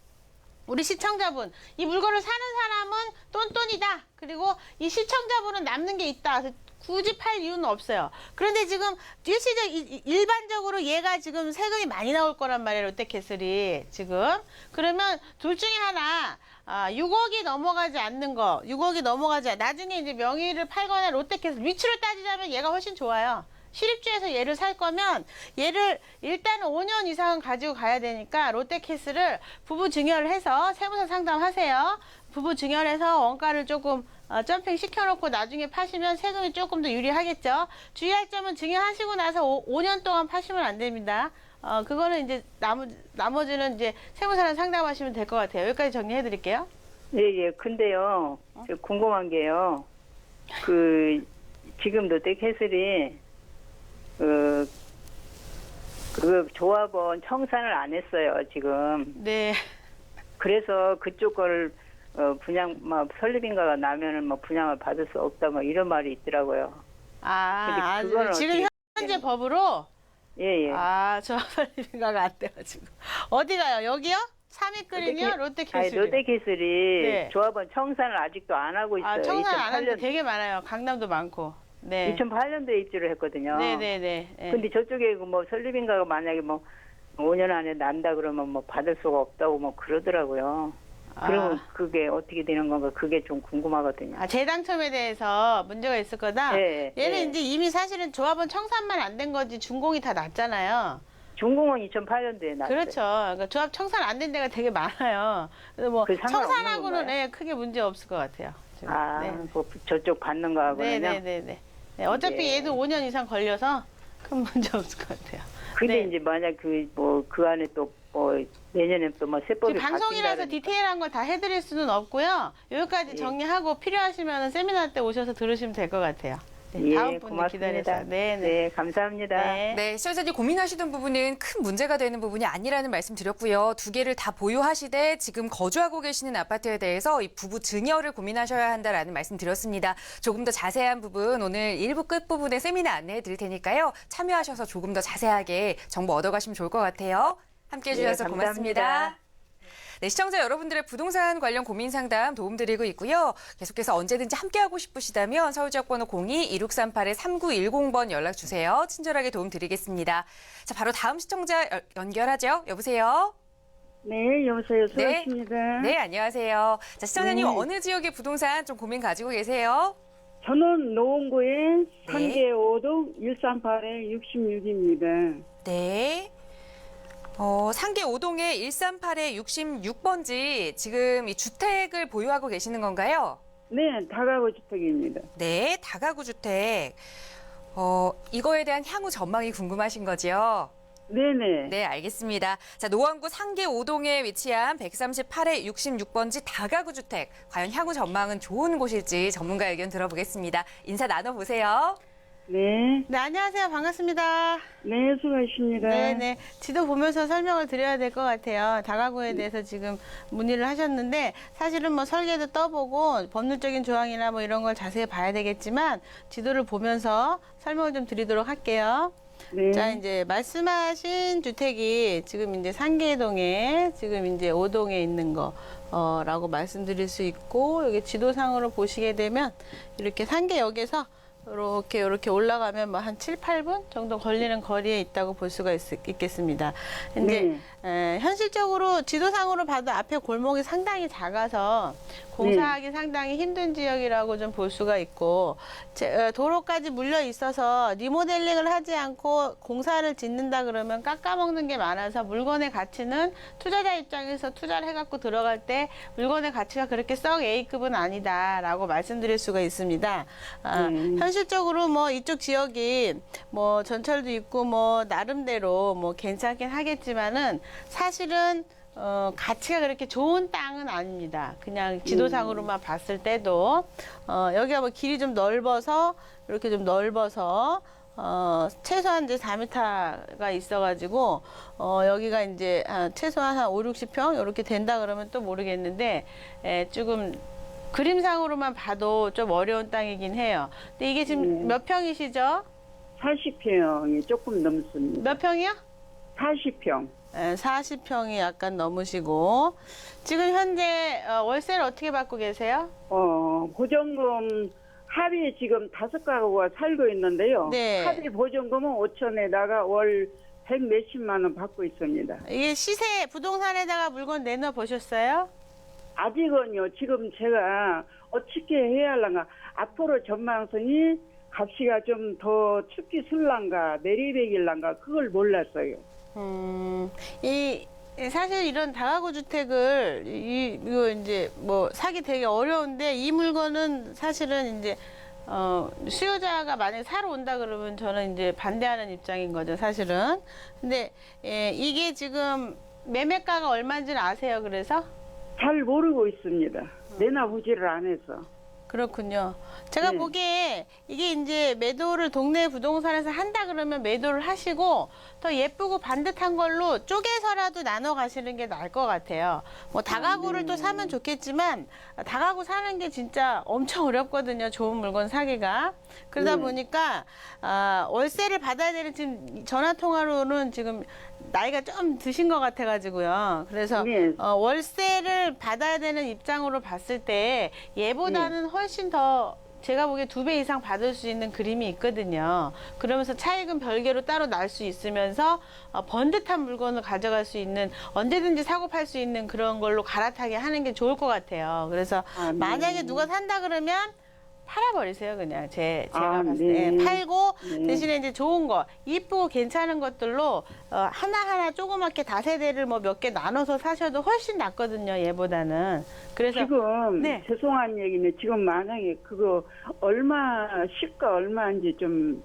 우리 시청자분, 이 물건을 사는 사람은 똔똔이다. 그리고 이 시청자분은 남는 게 있다. 굳이 팔 이유는 없어요. 그런데 지금 일반적으로 얘가 지금 세금이 많이 나올 거란 말이에요. 롯데캐슬이 지금. 그러면 둘 중에 하나 6억이 넘어가지 않는 거, 6억이 넘어가지 나중에 이제 명의를 팔거나 롯데캐슬 위치를 따지자면 얘가 훨씬 좋아요. 실입주에서 얘를 살 거면 얘를 일단은 5년 이상은 가지고 가야 되니까 롯데캐슬을 부부 증여를 해서 세무사 상담하세요. 부부 증여를 해서 원가를 조금 점핑 시켜놓고 나중에 파시면 세금이 조금 더 유리하겠죠. 주의할 점은 증여하시고 나서 5년 동안 파시면 안 됩니다. 그거는 이제 나머지는 이제 세무사랑 상담하시면 될 것 같아요. 여기까지 정리해 드릴게요. 예. 근데요, 궁금한 게요. 지금 롯데캐슬이 그 조합원 청산을 안 했어요, 지금. 네. 그래서 그쪽 걸 분양 설립인가가 나면은 뭐 분양을 받을 수 없다 뭐 이런 말이 있더라고요. 근데 그거는 지금 현재 법으로 예. 조합 설립인가가 안 돼가지고 어디 가요? 여기요? 3위끌이요? 롯데캐슬. 롯데캐슬이 네. 조합원 청산을 아직도 안 하고 있어요. 청산 안 하는 데 2008년, 되게 많아요. 강남도 많고. 네. 2008년도에 입주를 했거든요. 네네네. 네. 근데 저쪽에 뭐 설립인가가 만약에 뭐 5년 안에 난다 그러면 뭐 받을 수가 없다고 뭐 그러더라고요. 그러면 그게 어떻게 되는 건가 그게 좀 궁금하거든요. 재당첨에 대해서 문제가 있을 거다? 네, 얘는 네. 이제 이미 사실은 조합원 청산만 안 된 거지 준공이 다 났잖아요. 준공은 2008년도에 났어요. 그렇죠. 그러니까 조합 청산 안 된 데가 되게 많아요. 그래서 뭐 그 상관없는 청산하고는 건가요? 크게 문제 없을 것 같아요. 지금. 네. 뭐 저쪽 받는 거하고는요. 네네네. 네, 어차피 예. 얘도 5년 이상 걸려서 큰 문제 없을 것 같아요. 근데 네. 이제 만약 그 안에 또 뭐 내년에 또 뭐 세법이 지금 방송이라서 바뀐다는 디테일한 걸 다 해드릴 수는 없고요. 여기까지 예. 정리하고 필요하시면 세미나 때 오셔서 들으시면 될 것 같아요. 네, 다음 분 고맙습니다. 기다려서. 네, 감사합니다. 네. 네, 시청자님 고민하시던 부분은 큰 문제가 되는 부분이 아니라는 말씀 드렸고요. 두 개를 다 보유하시되 지금 거주하고 계시는 아파트에 대해서 이 부부 증여를 고민하셔야 한다라는 말씀 드렸습니다. 조금 더 자세한 부분 오늘 1부 끝부분에 세미나 안내해 드릴 테니까요. 참여하셔서 조금 더 자세하게 정보 얻어가시면 좋을 것 같아요. 함께해 주셔서 네, 고맙습니다. 감사합니다. 네, 시청자 여러분들의 부동산 관련 고민 상담 도움드리고 있고요. 계속해서 언제든지 함께하고 싶으시다면 서울지역번호 02-2638-3910번 연락 주세요. 친절하게 도움드리겠습니다. 자, 바로 다음 시청자 연결하죠. 여보세요? 네, 여보세요. 수고하십니다. 네, 안녕하세요. 자, 시청자님 네. 어느 지역의 부동산 좀 고민 가지고 계세요? 저는 노원구의 네. 상계 5동 138에 66입니다. 네. 상계 5동의 138의 66번지 지금 이 주택을 보유하고 계시는 건가요? 네, 다가구 주택입니다. 네, 다가구 주택. 이거에 대한 향후 전망이 궁금하신 거죠? 네네. 네, 알겠습니다. 자, 노원구 상계 5동에 위치한 138의 66번지 다가구 주택. 과연 향후 전망은 좋은 곳일지 전문가 의견 들어보겠습니다. 인사 나눠보세요. 네. 네, 안녕하세요. 반갑습니다. 네, 수고하십니다. 네네. 지도 보면서 설명을 드려야 될 것 같아요. 다가구에 대해서 지금 문의를 하셨는데 사실은 뭐 설계도 떠보고 법률적인 조항이나 뭐 이런 걸 자세히 봐야 되겠지만 지도를 보면서 설명을 좀 드리도록 할게요. 네. 자, 이제 말씀하신 주택이 지금 이제 상계동에 지금 이제 5동에 있는 거라고 말씀드릴 수 있고 여기 지도상으로 보시게 되면 이렇게 상계역에서 이렇게 올라가면 뭐 한 7, 8분 정도 걸리는 거리에 있다고 볼 수가 있겠습니다. 근데 현실적으로 지도상으로 봐도 앞에 골목이 상당히 작아서 공사하기 상당히 힘든 지역이라고 좀 볼 수가 있고 도로까지 물려 있어서 리모델링을 하지 않고 공사를 짓는다 그러면 깎아먹는 게 많아서 물건의 가치는 투자자 입장에서 투자를 해갖고 들어갈 때 물건의 가치가 그렇게 썩 A급은 아니다라고 말씀드릴 수가 있습니다. 현실적으로 뭐 이쪽 지역이 뭐 전철도 있고 뭐 나름대로 뭐 괜찮긴 하겠지만은 사실은 가치가 그렇게 좋은 땅은 아닙니다. 그냥 지도상으로만 봤을 때도 여기가 뭐 길이 좀 넓어서 이렇게 좀 넓어서 최소한 이제 4m가 있어가지고 여기가 이제 최소한 한 5, 60평 이렇게 된다 그러면 또 모르겠는데 조금 그림상으로만 봐도 좀 어려운 땅이긴 해요. 근데 이게 지금 몇 평이시죠? 40평이 조금 넘습니다. 몇 평이요? 40평. 40평이 약간 넘으시고 지금 현재 월세를 어떻게 받고 계세요? 보증금 합의 지금 5가구가 살고 있는데요. 네. 합의 보증금은 5천에다가 월 100 몇십만 원 받고 있습니다. 이게 시세 부동산에다가 물건 내놔 보셨어요? 아직은요. 지금 제가 어떻게 해야 할란가. 앞으로 전망성이 값이가 좀 더 춥기 술란가 내리백일란가 그걸 몰랐어요. 사실 이런 다가구 주택을 이거 이제 뭐 사기 되게 어려운데 이 물건은 사실은 이제 수요자가 만약에 사러 온다 그러면 저는 이제 반대하는 입장인 거죠, 사실은. 근데 이게 지금 매매가가 얼마인지는 아세요, 그래서? 잘 모르고 있습니다. 내놔보지를 안 해서. 그렇군요. 제가 네. 보기에 이게 이제 매도를 동네 부동산에서 한다 그러면 매도를 하시고 더 예쁘고 반듯한 걸로 쪼개서라도 나눠 가시는 게 나을 것 같아요. 뭐 다가구를 또 사면 좋겠지만 다가구 사는 게 진짜 엄청 어렵거든요. 좋은 물건 사기가. 그러다 보니까 월세를 받아야 되는 지금 전화 통화로는 지금 나이가 좀 드신 것 같아가지고요. 그래서 네. 월세를 받아야 되는 입장으로 봤을 때 얘보다는 훨씬 더 제가 보기에 2배 이상 받을 수 있는 그림이 있거든요. 그러면서 차익은 별개로 따로 날 수 있으면서 번듯한 물건을 가져갈 수 있는 언제든지 사고 팔 수 있는 그런 걸로 갈아타게 하는 게 좋을 것 같아요. 그래서 네. 만약에 누가 산다 그러면 팔아버리세요, 그냥. 제가 봤을 때. 네. 팔고, 네. 대신에 이제 좋은 거, 이쁘고 괜찮은 것들로, 하나하나 조그맣게 다세대를 뭐 몇 개 나눠서 사셔도 훨씬 낫거든요, 얘보다는. 그래서. 지금 네. 죄송한 얘기는 지금 만약에 그거 얼마 시가 얼마인지 좀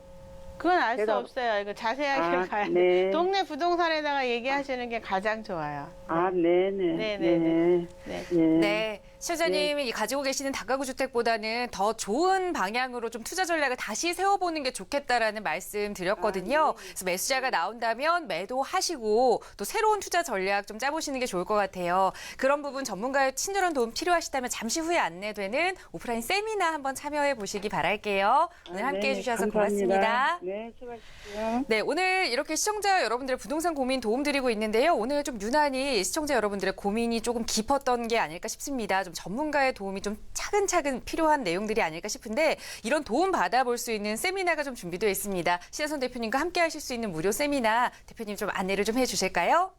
그건 알 수 제가- 없어요. 이거 자세하게 아, 가야 돼. 네. 동네 부동산에다가 얘기하시는 게 가장 좋아요. 네네. 네네네. 네. 네. 시청자님이 가지고 계시는 다가구 주택보다는 더 좋은 방향으로 좀 투자 전략을 다시 세워보는 게 좋겠다라는 말씀 드렸거든요. 그래서 매수자가 나온다면 매도하시고 또 새로운 투자 전략 좀 짜보시는 게 좋을 것 같아요. 그런 부분 전문가의 친절한 도움 필요하시다면 잠시 후에 안내되는 오프라인 세미나 한번 참여해 보시기 바랄게요. 오늘 함께 해주셔서 고맙습니다. 네, 수고하십시오. 네, 오늘 이렇게 시청자 여러분들의 부동산 고민 도움드리고 있는데요. 오늘 좀 유난히 시청자 여러분들의 고민이 조금 깊었던 게 아닐까 싶습니다. 좀 전문가의 도움이 좀 차근차근 필요한 내용들이 아닐까 싶은데 이런 도움 받아볼 수 있는 세미나가 좀 준비되어 있습니다. 신혜선 대표님과 함께 하실 수 있는 무료 세미나 대표님 좀 안내를 좀 해주실까요?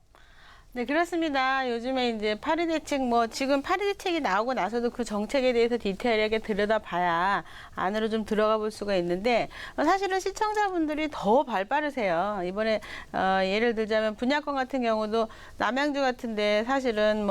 네, 그렇습니다. 요즘에 이제 파리 대책 지금 파리 대책이 나오고 나서도 그 정책에 대해서 디테일하게 들여다봐야 안으로 좀 들어가 볼 수가 있는데 사실은 시청자분들이 더 발빠르세요. 이번에 예를 들자면 분양권 같은 경우도 남양주 같은데 사실은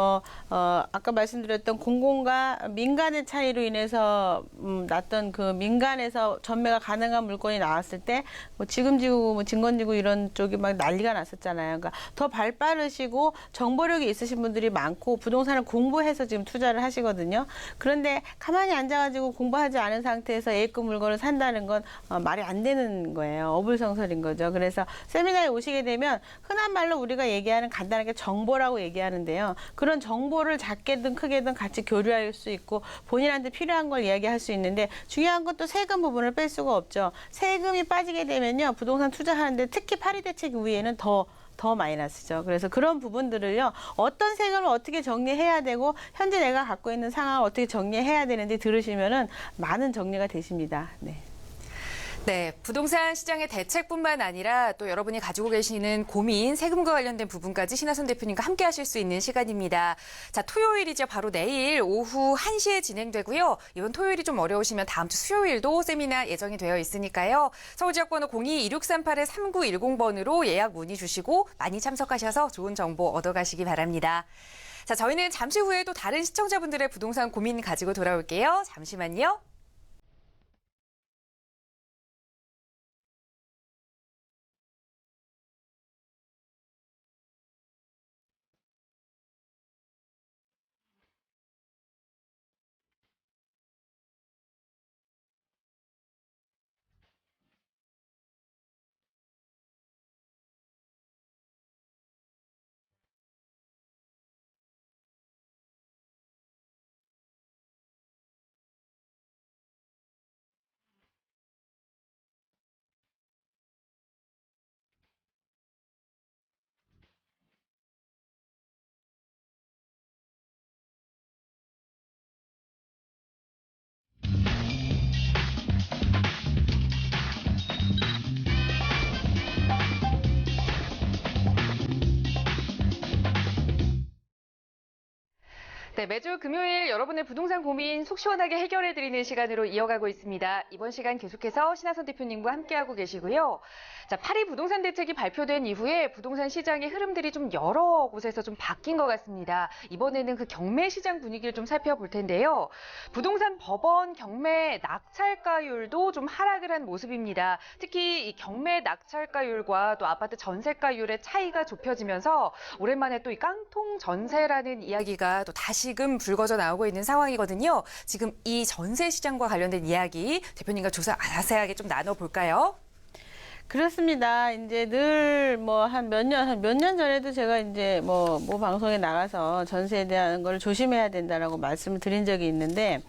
아까 말씀드렸던 공공과 민간의 차이로 인해서 났던 그 민간에서 전매가 가능한 물건이 나왔을 때 지금지구, 진건지구 이런 쪽이 막 난리가 났었잖아요. 그러니까 더 발빠르시고 정보력이 있으신 분들이 많고 부동산을 공부해서 지금 투자를 하시거든요. 그런데 가만히 앉아가지고 공부하지 않은 상태에서 A급 물건을 산다는 건 말이 안 되는 거예요. 어불성설인 거죠. 그래서 세미나에 오시게 되면 흔한 말로 우리가 얘기하는 간단하게 정보라고 얘기하는데요. 그런 정보를 작게든 크게든 같이 교류할 수 있고 본인한테 필요한 걸 이야기할 수 있는데 중요한 건 또 세금 부분을 뺄 수가 없죠. 세금이 빠지게 되면요. 부동산 투자하는데 특히 파리 대책 이후에는 더 마이너스죠. 그래서 그런 부분들을요. 어떤 세금을 어떻게 정리해야 되고 현재 내가 갖고 있는 상황을 어떻게 정리해야 되는지 들으시면은 많은 정리가 되십니다. 네. 네, 부동산 시장의 대책뿐만 아니라 또 여러분이 가지고 계시는 고민, 세금과 관련된 부분까지 신하선 대표님과 함께 하실 수 있는 시간입니다. 자, 토요일이죠. 바로 내일 오후 1시에 진행되고요. 이번 토요일이 좀 어려우시면 다음 주 수요일도 세미나 예정이 되어 있으니까요. 서울지역번호 02-2638-3910번으로 예약 문의 주시고 많이 참석하셔서 좋은 정보 얻어가시기 바랍니다. 자, 저희는 잠시 후에 또 다른 시청자분들의 부동산 고민 가지고 돌아올게요. 잠시만요. 네, 매주 금요일 여러분의 부동산 고민 속 시원하게 해결해드리는 시간으로 이어가고 있습니다. 이번 시간 계속해서 신하선 대표님과 함께하고 계시고요. 자, 파리 부동산 대책이 발표된 이후에 부동산 시장의 흐름들이 좀 여러 곳에서 좀 바뀐 것 같습니다. 이번에는 그 경매 시장 분위기를 좀 살펴볼 텐데요. 부동산 법원 경매 낙찰가율도 좀 하락을 한 모습입니다. 특히 이 경매 낙찰가율과 또 아파트 전세가율의 차이가 좁혀지면서 오랜만에 또 이 깡통 전세라는 이야기가 또 다시금 불거져 나오고 있는 상황이거든요. 지금 이 전세 시장과 관련된 이야기 대표님과 자세하게 좀 나눠볼까요? 그렇습니다. 이제 늘 뭐 한 몇 년 전에도 제가 이제 뭐 방송에 나가서 전세에 대한 걸 조심해야 된다라고 말씀을 드린 적이 있는데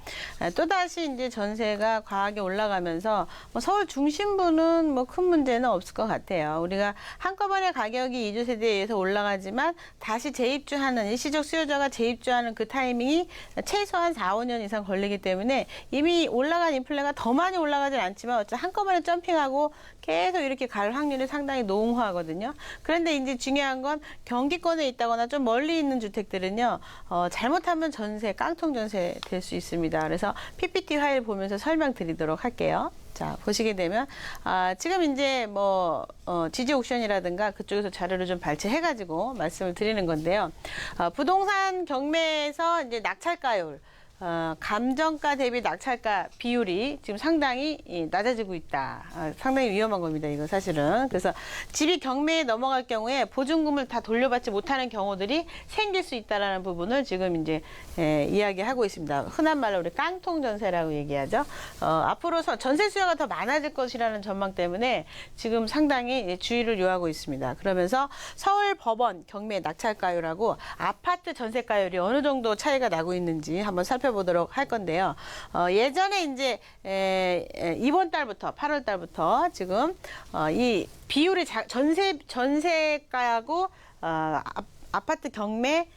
또다시 이제 전세가 과하게 올라가면서 뭐 서울 중심부는 뭐 큰 문제는 없을 것 같아요. 우리가 한꺼번에 가격이 이주 세대에 의해서 올라가지만 다시 재입주하는 일시적 수요자가 재입주하는 그 타이밍이 최소한 4, 5년 이상 걸리기 때문에 이미 올라간 인플레가 더 많이 올라가진 않지만 어쨌든 한꺼번에 점핑하고 계속 이렇게 갈 확률이 상당히 농후하거든요. 그런데 이제 중요한 건 경기권에 있다거나 좀 멀리 있는 주택들은요, 잘못하면 전세, 깡통 전세 될 수 있습니다. 그래서 PPT 파일 보면서 설명드리도록 할게요. 자, 보시게 되면, 지금 이제 지지 옥션이라든가 그쪽에서 자료를 좀 발췌해가지고 말씀을 드리는 건데요. 부동산 경매에서 이제 낙찰가율, 감정가 대비 낙찰가 비율이 지금 상당히 낮아지고 있다. 상당히 위험한 겁니다, 이거 사실은. 그래서 집이 경매에 넘어갈 경우에 보증금을 다 돌려받지 못하는 경우들이 생길 수 있다라는 부분을 지금 이제 이야기하고 있습니다. 흔한 말로 우리 깡통 전세라고 얘기하죠. 앞으로 전세 수요가 더 많아질 것이라는 전망 때문에 지금 상당히 주의를 요하고 있습니다. 그러면서 서울 법원 경매 낙찰가율하고 아파트 전세가율이 어느 정도 차이가 나고 있는지 한번 살펴보도록 할 건데요. 예전에 이제 이번 달부터 8월 달부터 지금 이 비율이 전세가하고 아파트 경매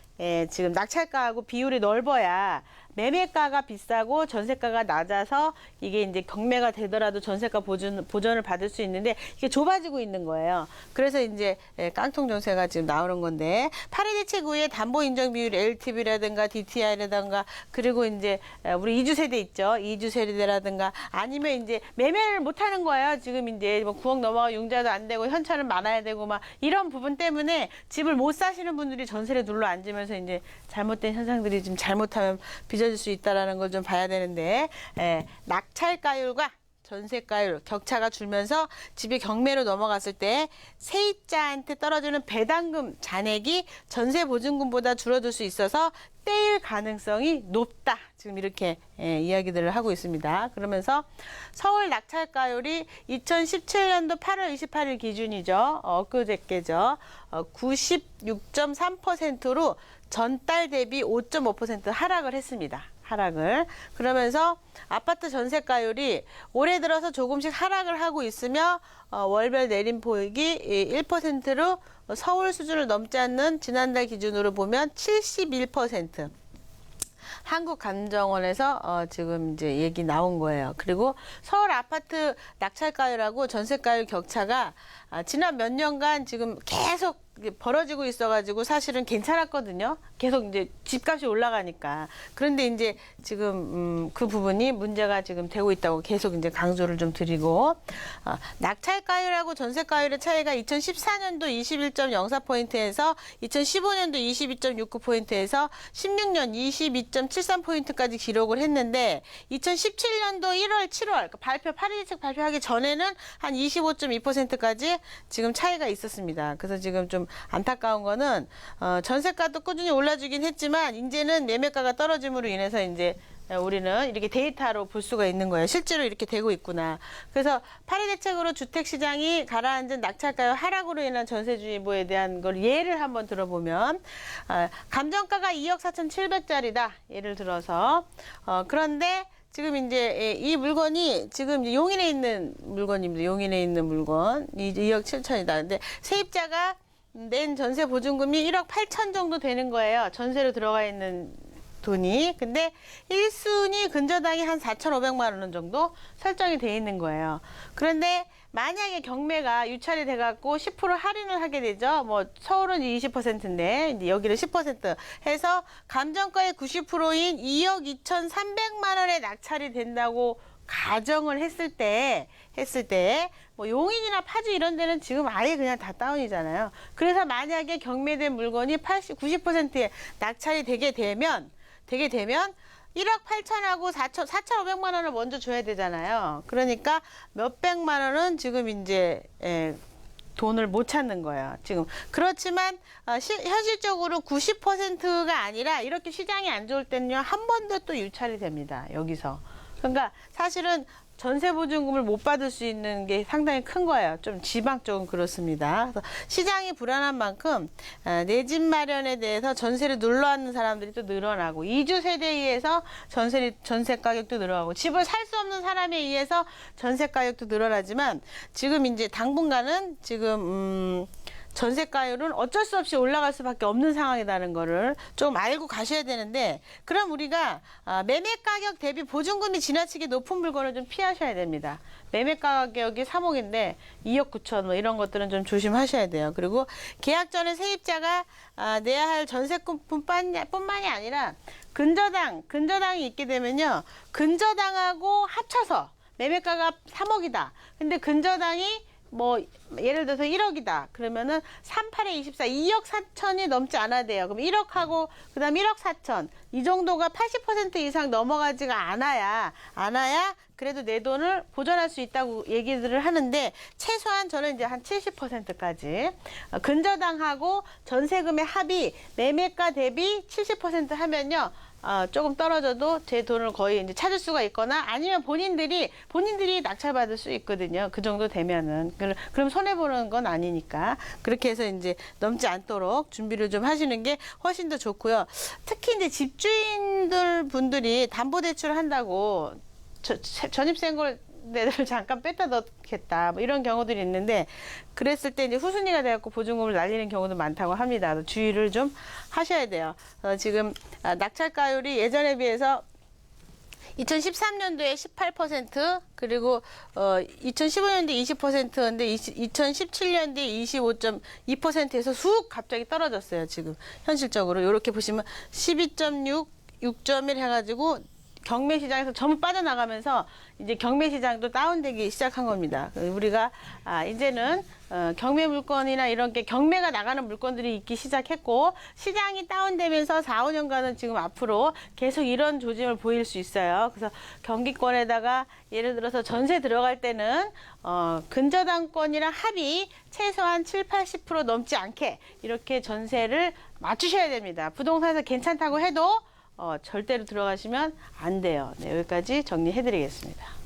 지금 낙찰가하고 비율이 넓어야 매매가가 비싸고 전세가가 낮아서 이게 이제 경매가 되더라도 전세가 보전을 받을 수 있는데 이게 좁아지고 있는 거예요. 그래서 이제 깡통 전세가 지금 나오는 건데 파리 대책 후에 담보 인정 비율 LTV라든가 DTI라든가 그리고 이제 우리 이주 세대 있죠. 이주 세대라든가 아니면 이제 매매를 못 하는 거예요. 지금 이제 뭐 9억 넘어가 융자도 안 되고 현찰은 많아야 되고 막 이런 부분 때문에 집을 못 사시는 분들이 전세를 눌러 앉으면서 이제 잘못된 현상들이 지금 잘못하면 빚어질 수 있다라는 걸 좀 봐야 되는데 낙찰가율과 전세가율 격차가 줄면서 집이 경매로 넘어갔을 때 세입자한테 떨어지는 배당금 잔액이 전세 보증금보다 줄어들 수 있어서 떼일 가능성이 높다. 지금 이렇게 이야기들을 하고 있습니다. 그러면서 서울 낙찰가율이 2017년도 8월 28일 기준이죠. 엊그저께죠. 96.3%로 전달 대비 5.5% 하락을 했습니다. 하락을. 그러면서 아파트 전세가율이 올해 들어서 조금씩 하락을 하고 있으며 월별 내림폭이 1%로 서울 수준을 넘지 않는 지난달 기준으로 보면 71%. 한국감정원에서 지금 이제 얘기 나온 거예요. 그리고 서울 아파트 낙찰가율하고 전세가율 격차가 지난 몇 년간 지금 계속 벌어지고 있어가지고 사실은 괜찮았거든요. 계속 이제 집값이 올라가니까. 그런데 이제 지금 그 부분이 문제가 지금 되고 있다고 계속 이제 강조를 좀 드리고 낙찰가율하고 전세가율의 차이가 2014년도 21.04포인트에서 2015년도 22.69포인트에서 16년 22.73포인트까지 기록을 했는데 2017년도 1월, 7월 파리 대책 발표하기 전에는 한 25.2%까지 지금 차이가 있었습니다. 그래서 지금 좀 안타까운 거는 전세가도 꾸준히 올라주긴 했지만 이제는 매매가가 떨어짐으로 인해서 이제 우리는 이렇게 데이터로 볼 수가 있는 거예요. 실제로 이렇게 되고 있구나. 그래서 파리 대책으로 주택시장이 가라앉은 낙찰가율 하락으로 인한 전세주의보에 대한 걸 예를 한번 들어보면 감정가가 2억 4,700짜리다. 예를 들어서 그런데 지금 이제 이 물건이 지금 이제 용인에 있는 물건입니다. 용인에 있는 물건 2억 7천이다. 근데 세입자가 낸 전세 보증금이 1억 8천 정도 되는 거예요. 전세로 들어가 있는 돈이. 근데 1순위 근저당이 한 4,500만 원 정도 설정이 돼 있는 거예요. 그런데 만약에 경매가 유찰이 돼갖고 10% 할인을 하게 되죠. 뭐 서울은 20%인데 이제 여기는 10% 해서 감정가의 90%인 2억 2,300만 원에 낙찰이 된다고 가정을 했을 때 뭐 용인이나 파주 이런 데는 지금 아예 그냥 다 다운이잖아요. 그래서 만약에 경매된 물건이 90%에 낙찰이 되게 되면 1억 8천하고 4,500만 원을 먼저 줘야 되잖아요. 그러니까 몇백만 원은 지금 이제 돈을 못 찾는 거예요. 지금 그렇지만 현실적으로 90%가 아니라 이렇게 시장이 안 좋을 때는요, 한 번 더 또 유찰이 됩니다. 여기서. 그러니까 사실은 전세 보증금을 못 받을 수 있는 게 상당히 큰 거예요. 좀 지방 쪽은 그렇습니다. 그래서 시장이 불안한 만큼 내 집 마련에 대해서 전세를 눌러앉는 사람들이 또 늘어나고, 이주 세대에 의해서 전세 가격도 늘어나고, 집을 살 수 없는 사람에 의해서 전세 가격도 늘어나지만, 지금 이제 당분간은 지금 전세가율은 어쩔 수 없이 올라갈 수밖에 없는 상황이라는 거를 좀 알고 가셔야 되는데, 그럼 우리가 매매 가격 대비 보증금이 지나치게 높은 물건을 좀 피하셔야 됩니다. 매매 가격이 3억인데 2억 9천 뭐 이런 것들은 좀 조심하셔야 돼요. 그리고 계약 전에 세입자가 내야 할 전세금뿐만이 아니라 근저당이 있게 되면요, 근저당하고 합쳐서 매매가가 3억이다. 근데 근저당이 뭐 예를 들어서 1억이다. 그러면은 38에 24, 2억 4천이 넘지 않아야 돼요. 그럼 1억하고 그다음 1억 4천 이 정도가 80% 이상 넘어가지가 않아야 그래도 내 돈을 보전할 수 있다고 얘기들을 하는데, 최소한 저는 이제 한 70%까지 근저당하고 전세금의 합이 매매가 대비 70% 하면요, 조금 떨어져도 제 돈을 거의 이제 찾을 수가 있거나, 아니면 본인들이 낙찰받을 수 있거든요. 그 정도 되면은. 그럼 손해보는 건 아니니까. 그렇게 해서 이제 넘지 않도록 준비를 좀 하시는 게 훨씬 더 좋고요. 특히 이제 집주인들 분들이 담보대출 한다고 전입신고를 내를 잠깐 뺐다 넣겠다, 뭐 이런 경우들이 있는데, 그랬을 때 이제 후순위가 돼갖고 보증금을 날리는 경우도 많다고 합니다. 주의를 좀 하셔야 돼요. 지금 낙찰가율이 예전에 비해서 2013년도에 18%, 그리고 2015년도에 20%인데 2017년도에 25.2%에서 쑥 갑자기 떨어졌어요. 지금 현실적으로 이렇게 보시면 12.6, 6.1 해가지고 경매 시장에서 전부 빠져나가면서 이제 경매 시장도 다운되기 시작한 겁니다. 우리가 이제는 경매 물건이나 이런 게 경매가 나가는 물건들이 있기 시작했고, 시장이 다운되면서 4, 5년간은 지금 앞으로 계속 이런 조짐을 보일 수 있어요. 그래서 경기권에다가 예를 들어서 전세 들어갈 때는 근저당권이랑 합이 최소한 7, 80% 넘지 않게 이렇게 전세를 맞추셔야 됩니다. 부동산에서 괜찮다고 해도 절대로 들어가시면 안 돼요. 네, 여기까지 정리해드리겠습니다.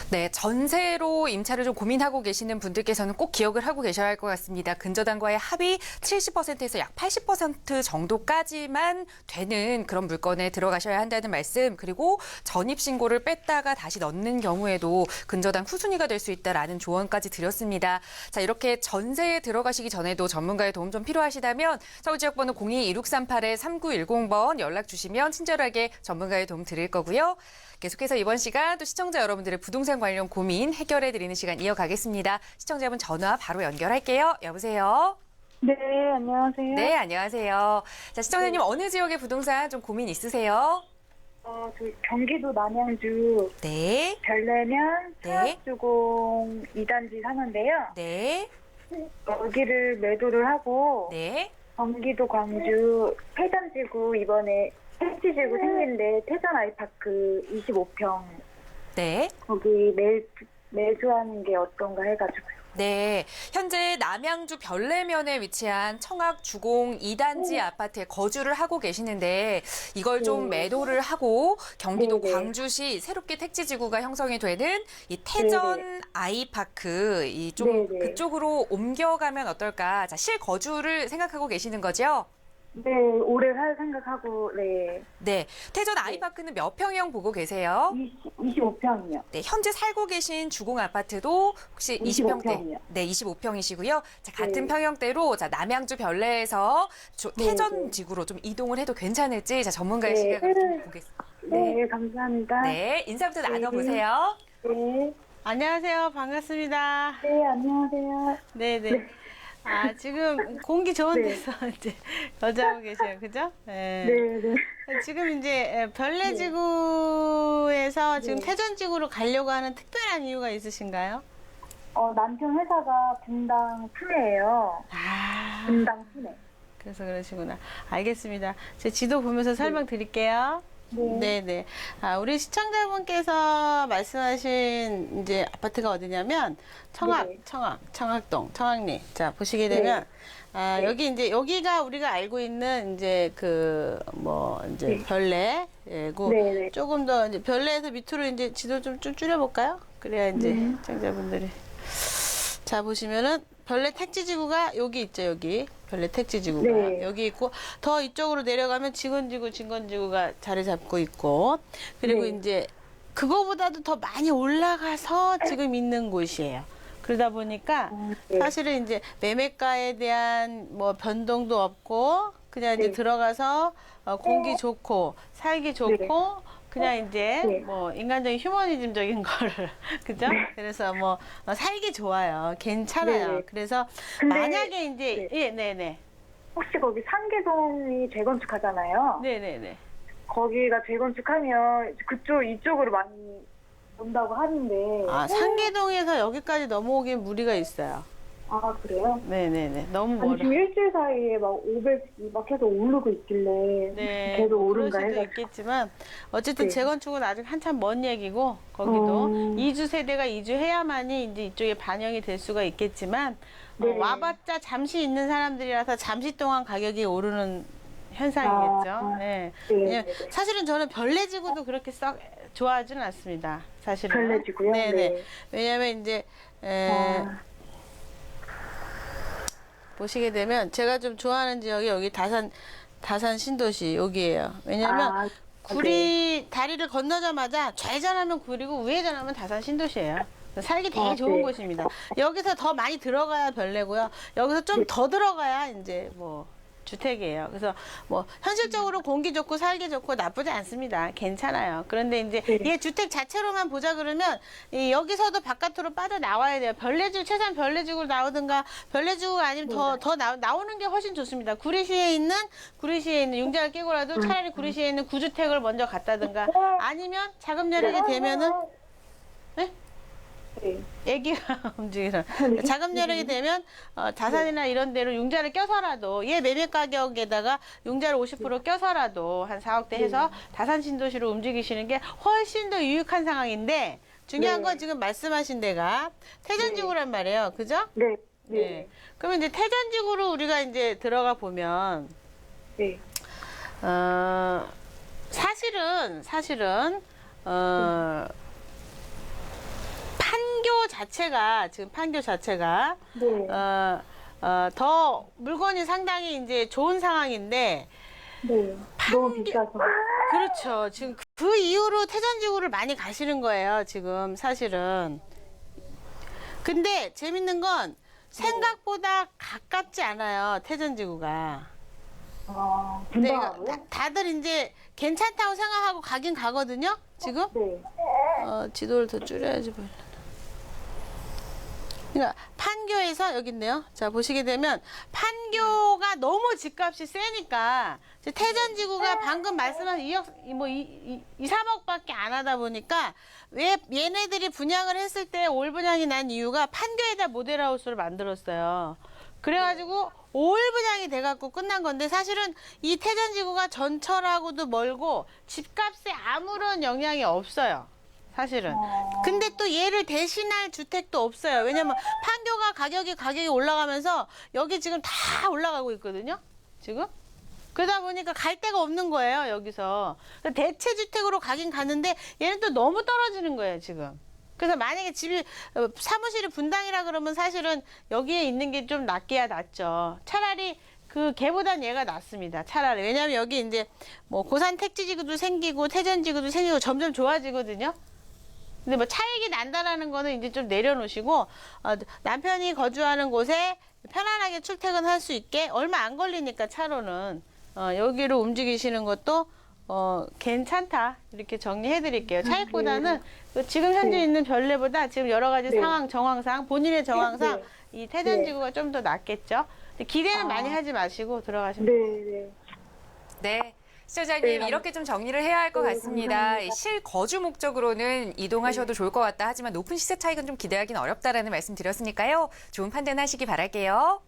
네, 전세로 임차를 좀 고민하고 계시는 분들께서는 꼭 기억을 하고 계셔야 할 것 같습니다. 근저당과의 합이 70%에서 약 80% 정도까지만 되는 그런 물건에 들어가셔야 한다는 말씀, 그리고 전입신고를 뺐다가 다시 넣는 경우에도 근저당 후순위가 될 수 있다라는 조언까지 드렸습니다. 자, 이렇게 전세에 들어가시기 전에도 전문가의 도움 좀 필요하시다면 서울지역번호 02-1638-3910번 연락 주시면 친절하게 전문가의 도움 드릴 거고요. 계속해서 이번 시간 또 시청자 여러분들의 부동산 관련 고민 해결해드리는 시간 이어가겠습니다. 시청자분 전화 바로 연결할게요. 여보세요? 네, 안녕하세요. 네, 안녕하세요. 자, 시청자님 어느 지역의 부동산 좀 고민 있으세요? 저 경기도 남양주 네. 별내면 네. 사업주공 2단지 사는데요. 네. 여기를 매도를 하고 네. 경기도 광주 태전지구 이번에 택지지구 생긴데 태전 아이파크 25평 네. 거기 매수하는 게 어떤가 해가지고요. 네, 현재 남양주 별내면에 위치한 청학 주공 2단지 아파트에 거주를 하고 계시는데, 이걸 좀 매도를 하고 경기도 네네. 광주시 새롭게 택지지구가 형성이 되는 이 태전 아이파크 이 좀 네네. 그쪽으로 옮겨가면 어떨까? 자, 실거주를 생각하고 계시는 거죠? 네, 오래 살 생각하고 네. 네, 태전 아이파크는 몇 평형 보고 계세요? 25평이요. 네, 현재 살고 계신 주공 아파트도 혹시 20평대? 25평이요. 네, 25평이시고요. 자, 같은 네. 평형대로 자, 남양주 별내에서 태전 지구로 좀 이동을 해도 괜찮을지 자, 전문가의 시각으로 좀 보겠습니다. 네, 감사합니다. 네, 인사부터 나눠보세요. 네. 안녕하세요. 반갑습니다. 네, 안녕하세요. 네네. 아, 지금 공기 좋은 데서 이제 거주하고 계세요. 그죠? 네. 네, 네. 지금 이제 별내지구에서 지금 네. 태전지구로 가려고 하는 특별한 이유가 있으신가요? 남편 회사가 분당 순회예요. 아, 분당 순회. 그래서 그러시구나. 알겠습니다. 제 지도 보면서 설명드릴게요. 네네. 아, 우리 시청자분께서 말씀하신 이제 아파트가 어디냐면 네. 청학동, 청학리. 자, 보시게 되면 아, 여기 이제 여기가 우리가 알고 있는 이제 그 뭐 이제 별내고 네, 네. 조금 더 이제 별내에서 밑으로 이제 지도 좀 줄여볼까요? 그래야 이제 시청자분들이 자 보시면은 별내 택지지구가 여기 있죠. 여기 별내 택지지구가 네. 여기 있고 더 이쪽으로 내려가면 직원지구, 진건지구가 자리 잡고 있고 그리고 네. 이제 그거보다도 더 많이 올라가서 지금 있는 곳이에요. 그러다 보니까 네. 사실은 이제 매매가에 대한 뭐 변동도 없고 그냥 이제 네. 들어가서 공기 좋고 살기 좋고 그냥 이제 네. 뭐 인간적인 휴머니즘적인 거를 그죠? 그래서 뭐 살기 좋아요. 괜찮아요. 네. 그래서 근데- 만약에 이제 네네네 혹시 거기 상계동이 재건축하잖아요. 네네네. 거기가 재건축하면 이쪽으로 많이 온다고 하는데. 아 상계동에서 여기까지 넘어오기엔 무리가 있어요. 아, 그래요? 네네네. 너무 아니, 멀어. 지금 일주일 사이에 막 500막 계속 오르고 있길래 네, 계속 뭐 그럴 오른가 수도 해가지고. 있겠지만 어쨌든 네. 재건축은 아직 한참 먼 얘기고 거기도 어. 이주 세대가 이주해야만이 이제 이쪽에 반영이 될 수가 있겠지만 네. 와봤자 잠시 있는 사람들이라서 잠시 동안 가격이 오르는 현상이겠죠. 아, 네. 네, 왜냐면 네, 네. 사실은 저는 별내지구도 그렇게 썩 좋아하지는 않습니다. 사실은. 별내지구요? 네네. 네. 왜냐면 이제 아, 보시게 되면 제가 좀 좋아하는 지역이 여기 다산 신도시 여기예요. 왜냐면 아, 구리 다리를 건너자마자 좌회전하면 구리고 우회전하면 다산 신도시예요. 살기 되게 좋은 네. 곳입니다. 여기서 더 많이 들어가야 별내고요. 여기서 좀 더 들어가야 이제 뭐 주택이에요. 그래서 뭐 현실적으로 공기 좋고 살기 좋고 나쁘지 않습니다. 괜찮아요. 그런데 이제 이 주택 자체로만 보자 그러면 여기서도 바깥으로 빠져 나와야 돼요. 별내지구 최소한 별내지구로 나오든가 별내지구가 아니면 더 나오는 게 훨씬 좋습니다. 구리시에 있는 융자를 끼고라도 차라리 구리시에 있는 구주택을 먼저 갔다든가 아니면 자금 여력이 되면은 네? 네. 애기가 움직이는 자금 여력이 되면 다산이나 이런 데로 융자를 껴서라도 얘 매매 가격에다가 융자를 50% 껴서라도 한 4억대 해서 다산 신도시로 움직이시는 게 훨씬 더 유익한 상황인데 중요한 건 지금 말씀하신 데가 태전지구란 말이에요. 그죠? 네. 네. 네. 그러면 이제 태전지구로 우리가 이제 들어가 보면 네. 사실은 판교 자체가 네. 더 물건이 상당히 이제 좋은 상황인데 네. 너무 비싸서. 그렇죠. 지금 그 이후로 태전지구를 많이 가시는 거예요. 지금 사실은. 근데 재밌는 건 생각보다 가깝지 않아요. 태전지구가. 아, 근데 분당하고요? 이거 다들 이제 괜찮다고 생각하고 가긴 가거든요. 지금. 네. 지도를 더 줄여야지 보이려나. 그러니까 판교에서 여기 있네요. 자 보시게 되면 판교가 너무 집값이 세니까 이제 태전지구가 방금 말씀하신 2, 3억밖에 안 하다 보니까 왜 얘네들이 분양을 했을 때 올 분양이 난 이유가 판교에다 모델하우스를 만들었어요. 그래가지고 5월 분양이 돼갖고 끝난 건데 사실은 이 태전지구가 전철하고도 멀고 집값에 아무런 영향이 없어요. 사실은. 근데 또 얘를 대신할 주택도 없어요. 왜냐면 판교가 가격이 올라가면서 여기 지금 다 올라가고 있거든요. 지금. 그러다 보니까 갈 데가 없는 거예요. 여기서. 대체 주택으로 가긴 가는데 얘는 또 너무 떨어지는 거예요. 지금. 그래서 만약에 사무실이 분당이라 그러면 사실은 여기에 있는 게 좀 낫기야 낫죠. 차라리 걔보단 얘가 낫습니다. 차라리. 왜냐면 여기 이제 뭐 고산 택지지구도 생기고 태전지구도 생기고 점점 좋아지거든요. 근데 뭐 차익이 난다라는 거는 이제 좀 내려놓으시고 남편이 거주하는 곳에 편안하게 출퇴근할 수 있게 얼마 안 걸리니까 차로는 여기로 움직이시는 것도 괜찮다 이렇게 정리해 드릴게요. 차익보다는 그 지금 현재 있는 별내보다 지금 여러 가지 상황, 정황상 본인의 정황상 이 태전지구가 좀 더 낫겠죠. 근데 기대는 많이 하지 마시고 들어가시면 돼요. 네. 시청자님 이렇게 좀 정리를 해야 할 것 같습니다. 실거주 목적으로는 이동하셔도 좋을 것 같다. 하지만 높은 시세 차익은 좀 기대하기는 어렵다라는 말씀 드렸으니까요. 좋은 판단하시기 바랄게요.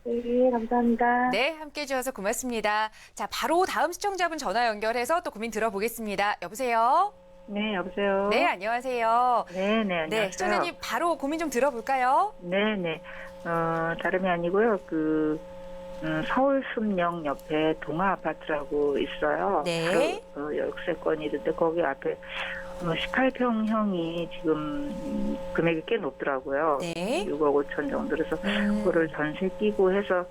네, 감사합니다. 네, 함께해 주셔서 고맙습니다. 자, 바로 다음 시청자분 전화 연결해서 또 고민 들어보겠습니다. 여보세요? 네, 여보세요. 네, 안녕하세요. 네, 안녕하세요. 네, 시청자님 바로 고민 좀 들어볼까요? 네. 다름이 아니고요. 서울 숲역 옆에 동아 아파트라고 있어요. 네. 역세권이 있는데 거기 앞에 18평형이 지금 금액이 꽤 높더라고요. 네. 6억 5천 정도. 그래서 그거를 전세 끼고 해서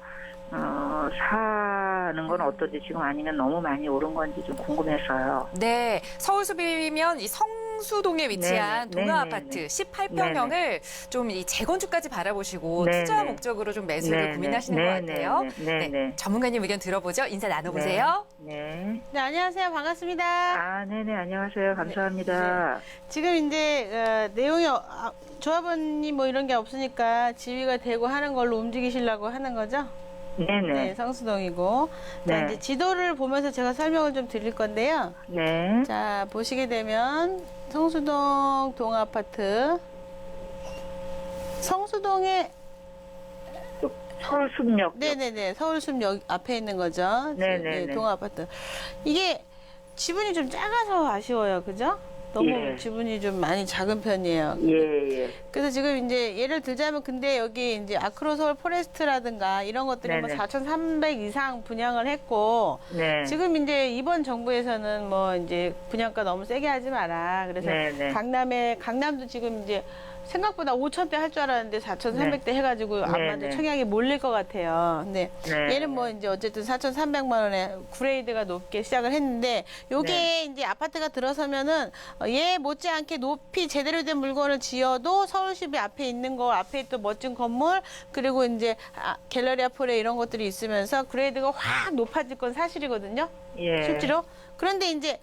사는 건 어떤지 지금 아니면 너무 많이 오른 건지 좀 궁금해서요. 네, 서울숲이면 이 성수동에 위치한 네네, 동아 네네네. 아파트 18평형을 좀 이 재건축까지 바라보시고 네네. 투자 목적으로 좀 매수를 네네. 고민하시는 것 같아요. 네네. 네, 전문가님 의견 들어보죠. 인사 나눠보세요. 네. 네, 안녕하세요. 반갑습니다. 아, 네네. 안녕하세요. 감사합니다. 지금 이제 내용이 조합원이 뭐 이런 게 없으니까 지위가 되고 하는 걸로 움직이시려고 하는 거죠? 네네. 네, 성수동이고. 자, 네. 이제 지도를 보면서 제가 설명을 좀 드릴 건데요. 네. 자, 보시게 되면 성수동 동아파트. 성수동에 서울숲역. 네네네 서울숲역 앞에 있는 거죠. 네네네. 네, 동아파트. 이게 지분이 좀 작아서 아쉬워요, 그죠? 너무 예. 지분이 좀 많이 작은 편이에요. 예. 그래서 지금 이제 예를 들자면 근데 여기 이제 아크로서울 포레스트라든가 이런 것들이 뭐 네네. 4,300 이상 분양을 했고 네. 지금 이제 이번 정부에서는 뭐 이제 분양가 너무 세게 하지 마라. 그래서 네네. 강남도 지금 이제 생각보다 5,000대 할 줄 알았는데 4,300대 해가지고 아마 네네. 청약이 몰릴 것 같아요. 근데 네. 얘는 뭐 이제 어쨌든 4,300만 원에 그레이드가 높게 시작을 했는데 요게 네. 이제 아파트가 들어서면은 얘 못지않게 높이 제대로 된 물건을 지어도 서울숲이 앞에 있는 거 앞에 또 멋진 건물 그리고 이제 갤러리아 폴에 이런 것들이 있으면서 그레이드가 확 높아질 건 사실이거든요. 예. 실제로. 그런데 이제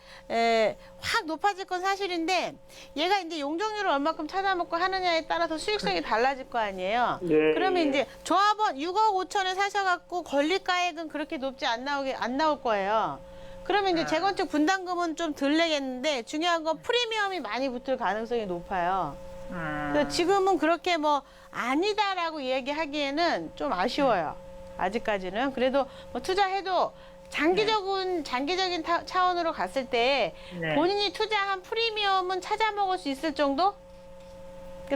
확 높아질 건 사실인데 얘가 이제 용적률을 얼마큼 찾아먹고 하느냐에 따라서 수익성이 달라질 거 아니에요. 예. 그러면 이제 조합원 6억 5천에 사셔갖고 권리가액은 그렇게 높지 안 나올 거예요. 그러면 이제 재건축 분담금은 좀 덜 내겠는데 중요한 건 프리미엄이 많이 붙을 가능성이 높아요. 그래서 지금은 그렇게 뭐 아니다라고 얘기하기에는 좀 아쉬워요. 아직까지는. 그래도 뭐 투자해도 장기적인 차원으로 갔을 때 네. 본인이 투자한 프리미엄은 찾아 먹을 수 있을 정도?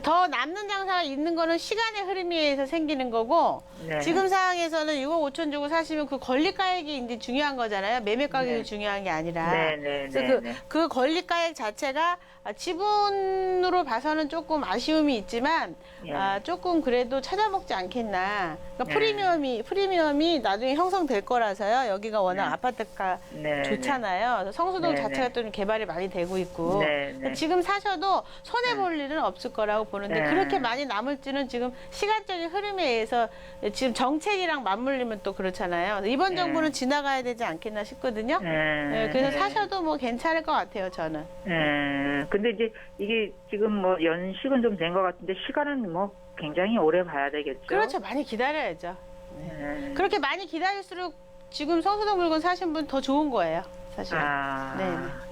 더 남는 장사가 있는 거는 시간의 흐름에 의해서 생기는 거고 네. 지금 상황에서는 6억 5천 주고 사시면 그 권리가액이 이제 중요한 거잖아요. 매매 가격이 네. 중요한 게 아니라. 네. 그래서 그 권리가액 자체가 지분으로 봐서는 조금 아쉬움이 있지만 예. 조금 그래도 찾아먹지 않겠나. 그러니까 네. 프리미엄이 나중에 형성될 거라서요. 여기가 워낙 네. 아파트가 네. 좋잖아요. 그래서 성수동 네. 자체가 또 개발이 많이 되고 있고. 네. 그러니까 지금 사셔도 손해 볼 일은 없을 거라고 보는데 네. 그렇게 많이 남을지는 지금 시간적인 흐름에 의해서 지금 정책이랑 맞물리면 또 그렇잖아요. 이번 네. 정부는 지나가야 되지 않겠나 싶거든요. 네, 그래서 사셔도 뭐 괜찮을 것 같아요, 저는. 근데 이제 이게 지금 뭐 연식은 좀 된 것 같은데 시간은 뭐 굉장히 오래 봐야 되겠죠. 그렇죠. 많이 기다려야죠. 네. 그렇게 많이 기다릴수록 지금 성수동 물건 사신 분 더 좋은 거예요, 사실.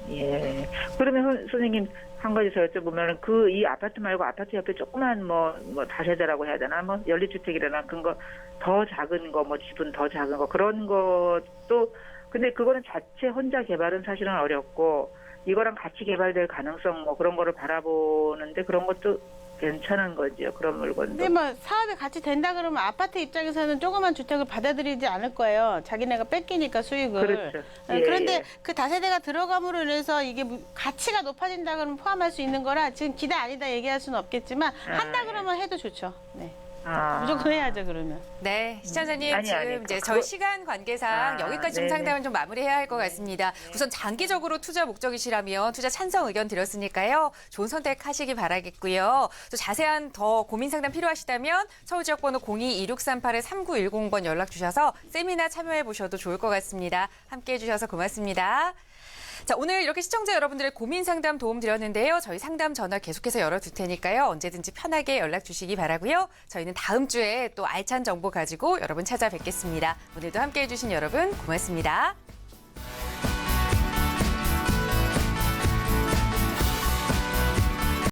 예. 그러면 선생님 한 가지 더 여쭤보면 이 아파트 말고 아파트 옆에 조그만 뭐 다세대라고 해야 되나 뭐 연립주택이라나 그런 거 더 작은 거 뭐 집은 더 작은 거 그런 것도 근데 그거는 자체 혼자 개발은 사실은 어렵고 이거랑 같이 개발될 가능성 뭐 그런 거를 바라보는데 그런 것도 괜찮은 거죠. 그런 물건도. 근데 뭐 사업이 같이 된다 그러면 아파트 입장에서는 조그만 주택을 받아들이지 않을 거예요. 자기네가 뺏기니까 수익을. 그렇죠. 그런데 예. 그 다세대가 들어감으로 인해서 이게 가치가 높아진다 그러면 포함할 수 있는 거라 지금 기대 아니다 얘기할 수는 없겠지만 한다 그러면 해도 좋죠. 네. 무조건 해야죠 그러면. 네, 시청자님 아니, 지금 이제 저희 시간 관계상 여기까지 좀 네네. 상담을 좀 마무리해야 할 것 같습니다. 우선 장기적으로 투자 목적이시라면 투자 찬성 의견 드렸으니까요. 좋은 선택하시기 바라겠고요. 또 자세한 더 고민 상담 필요하시다면 서울지역번호 02-2638-3910번 연락 주셔서 세미나 참여해 보셔도 좋을 것 같습니다. 함께해 주셔서 고맙습니다. 자, 오늘 이렇게 시청자 여러분들의 고민 상담 도움 드렸는데요. 저희 상담 전화 계속해서 열어둘 테니까요. 언제든지 편하게 연락 주시기 바라고요. 저희는 다음 주에 또 알찬 정보 가지고 여러분 찾아뵙겠습니다. 오늘도 함께해 주신 여러분 고맙습니다.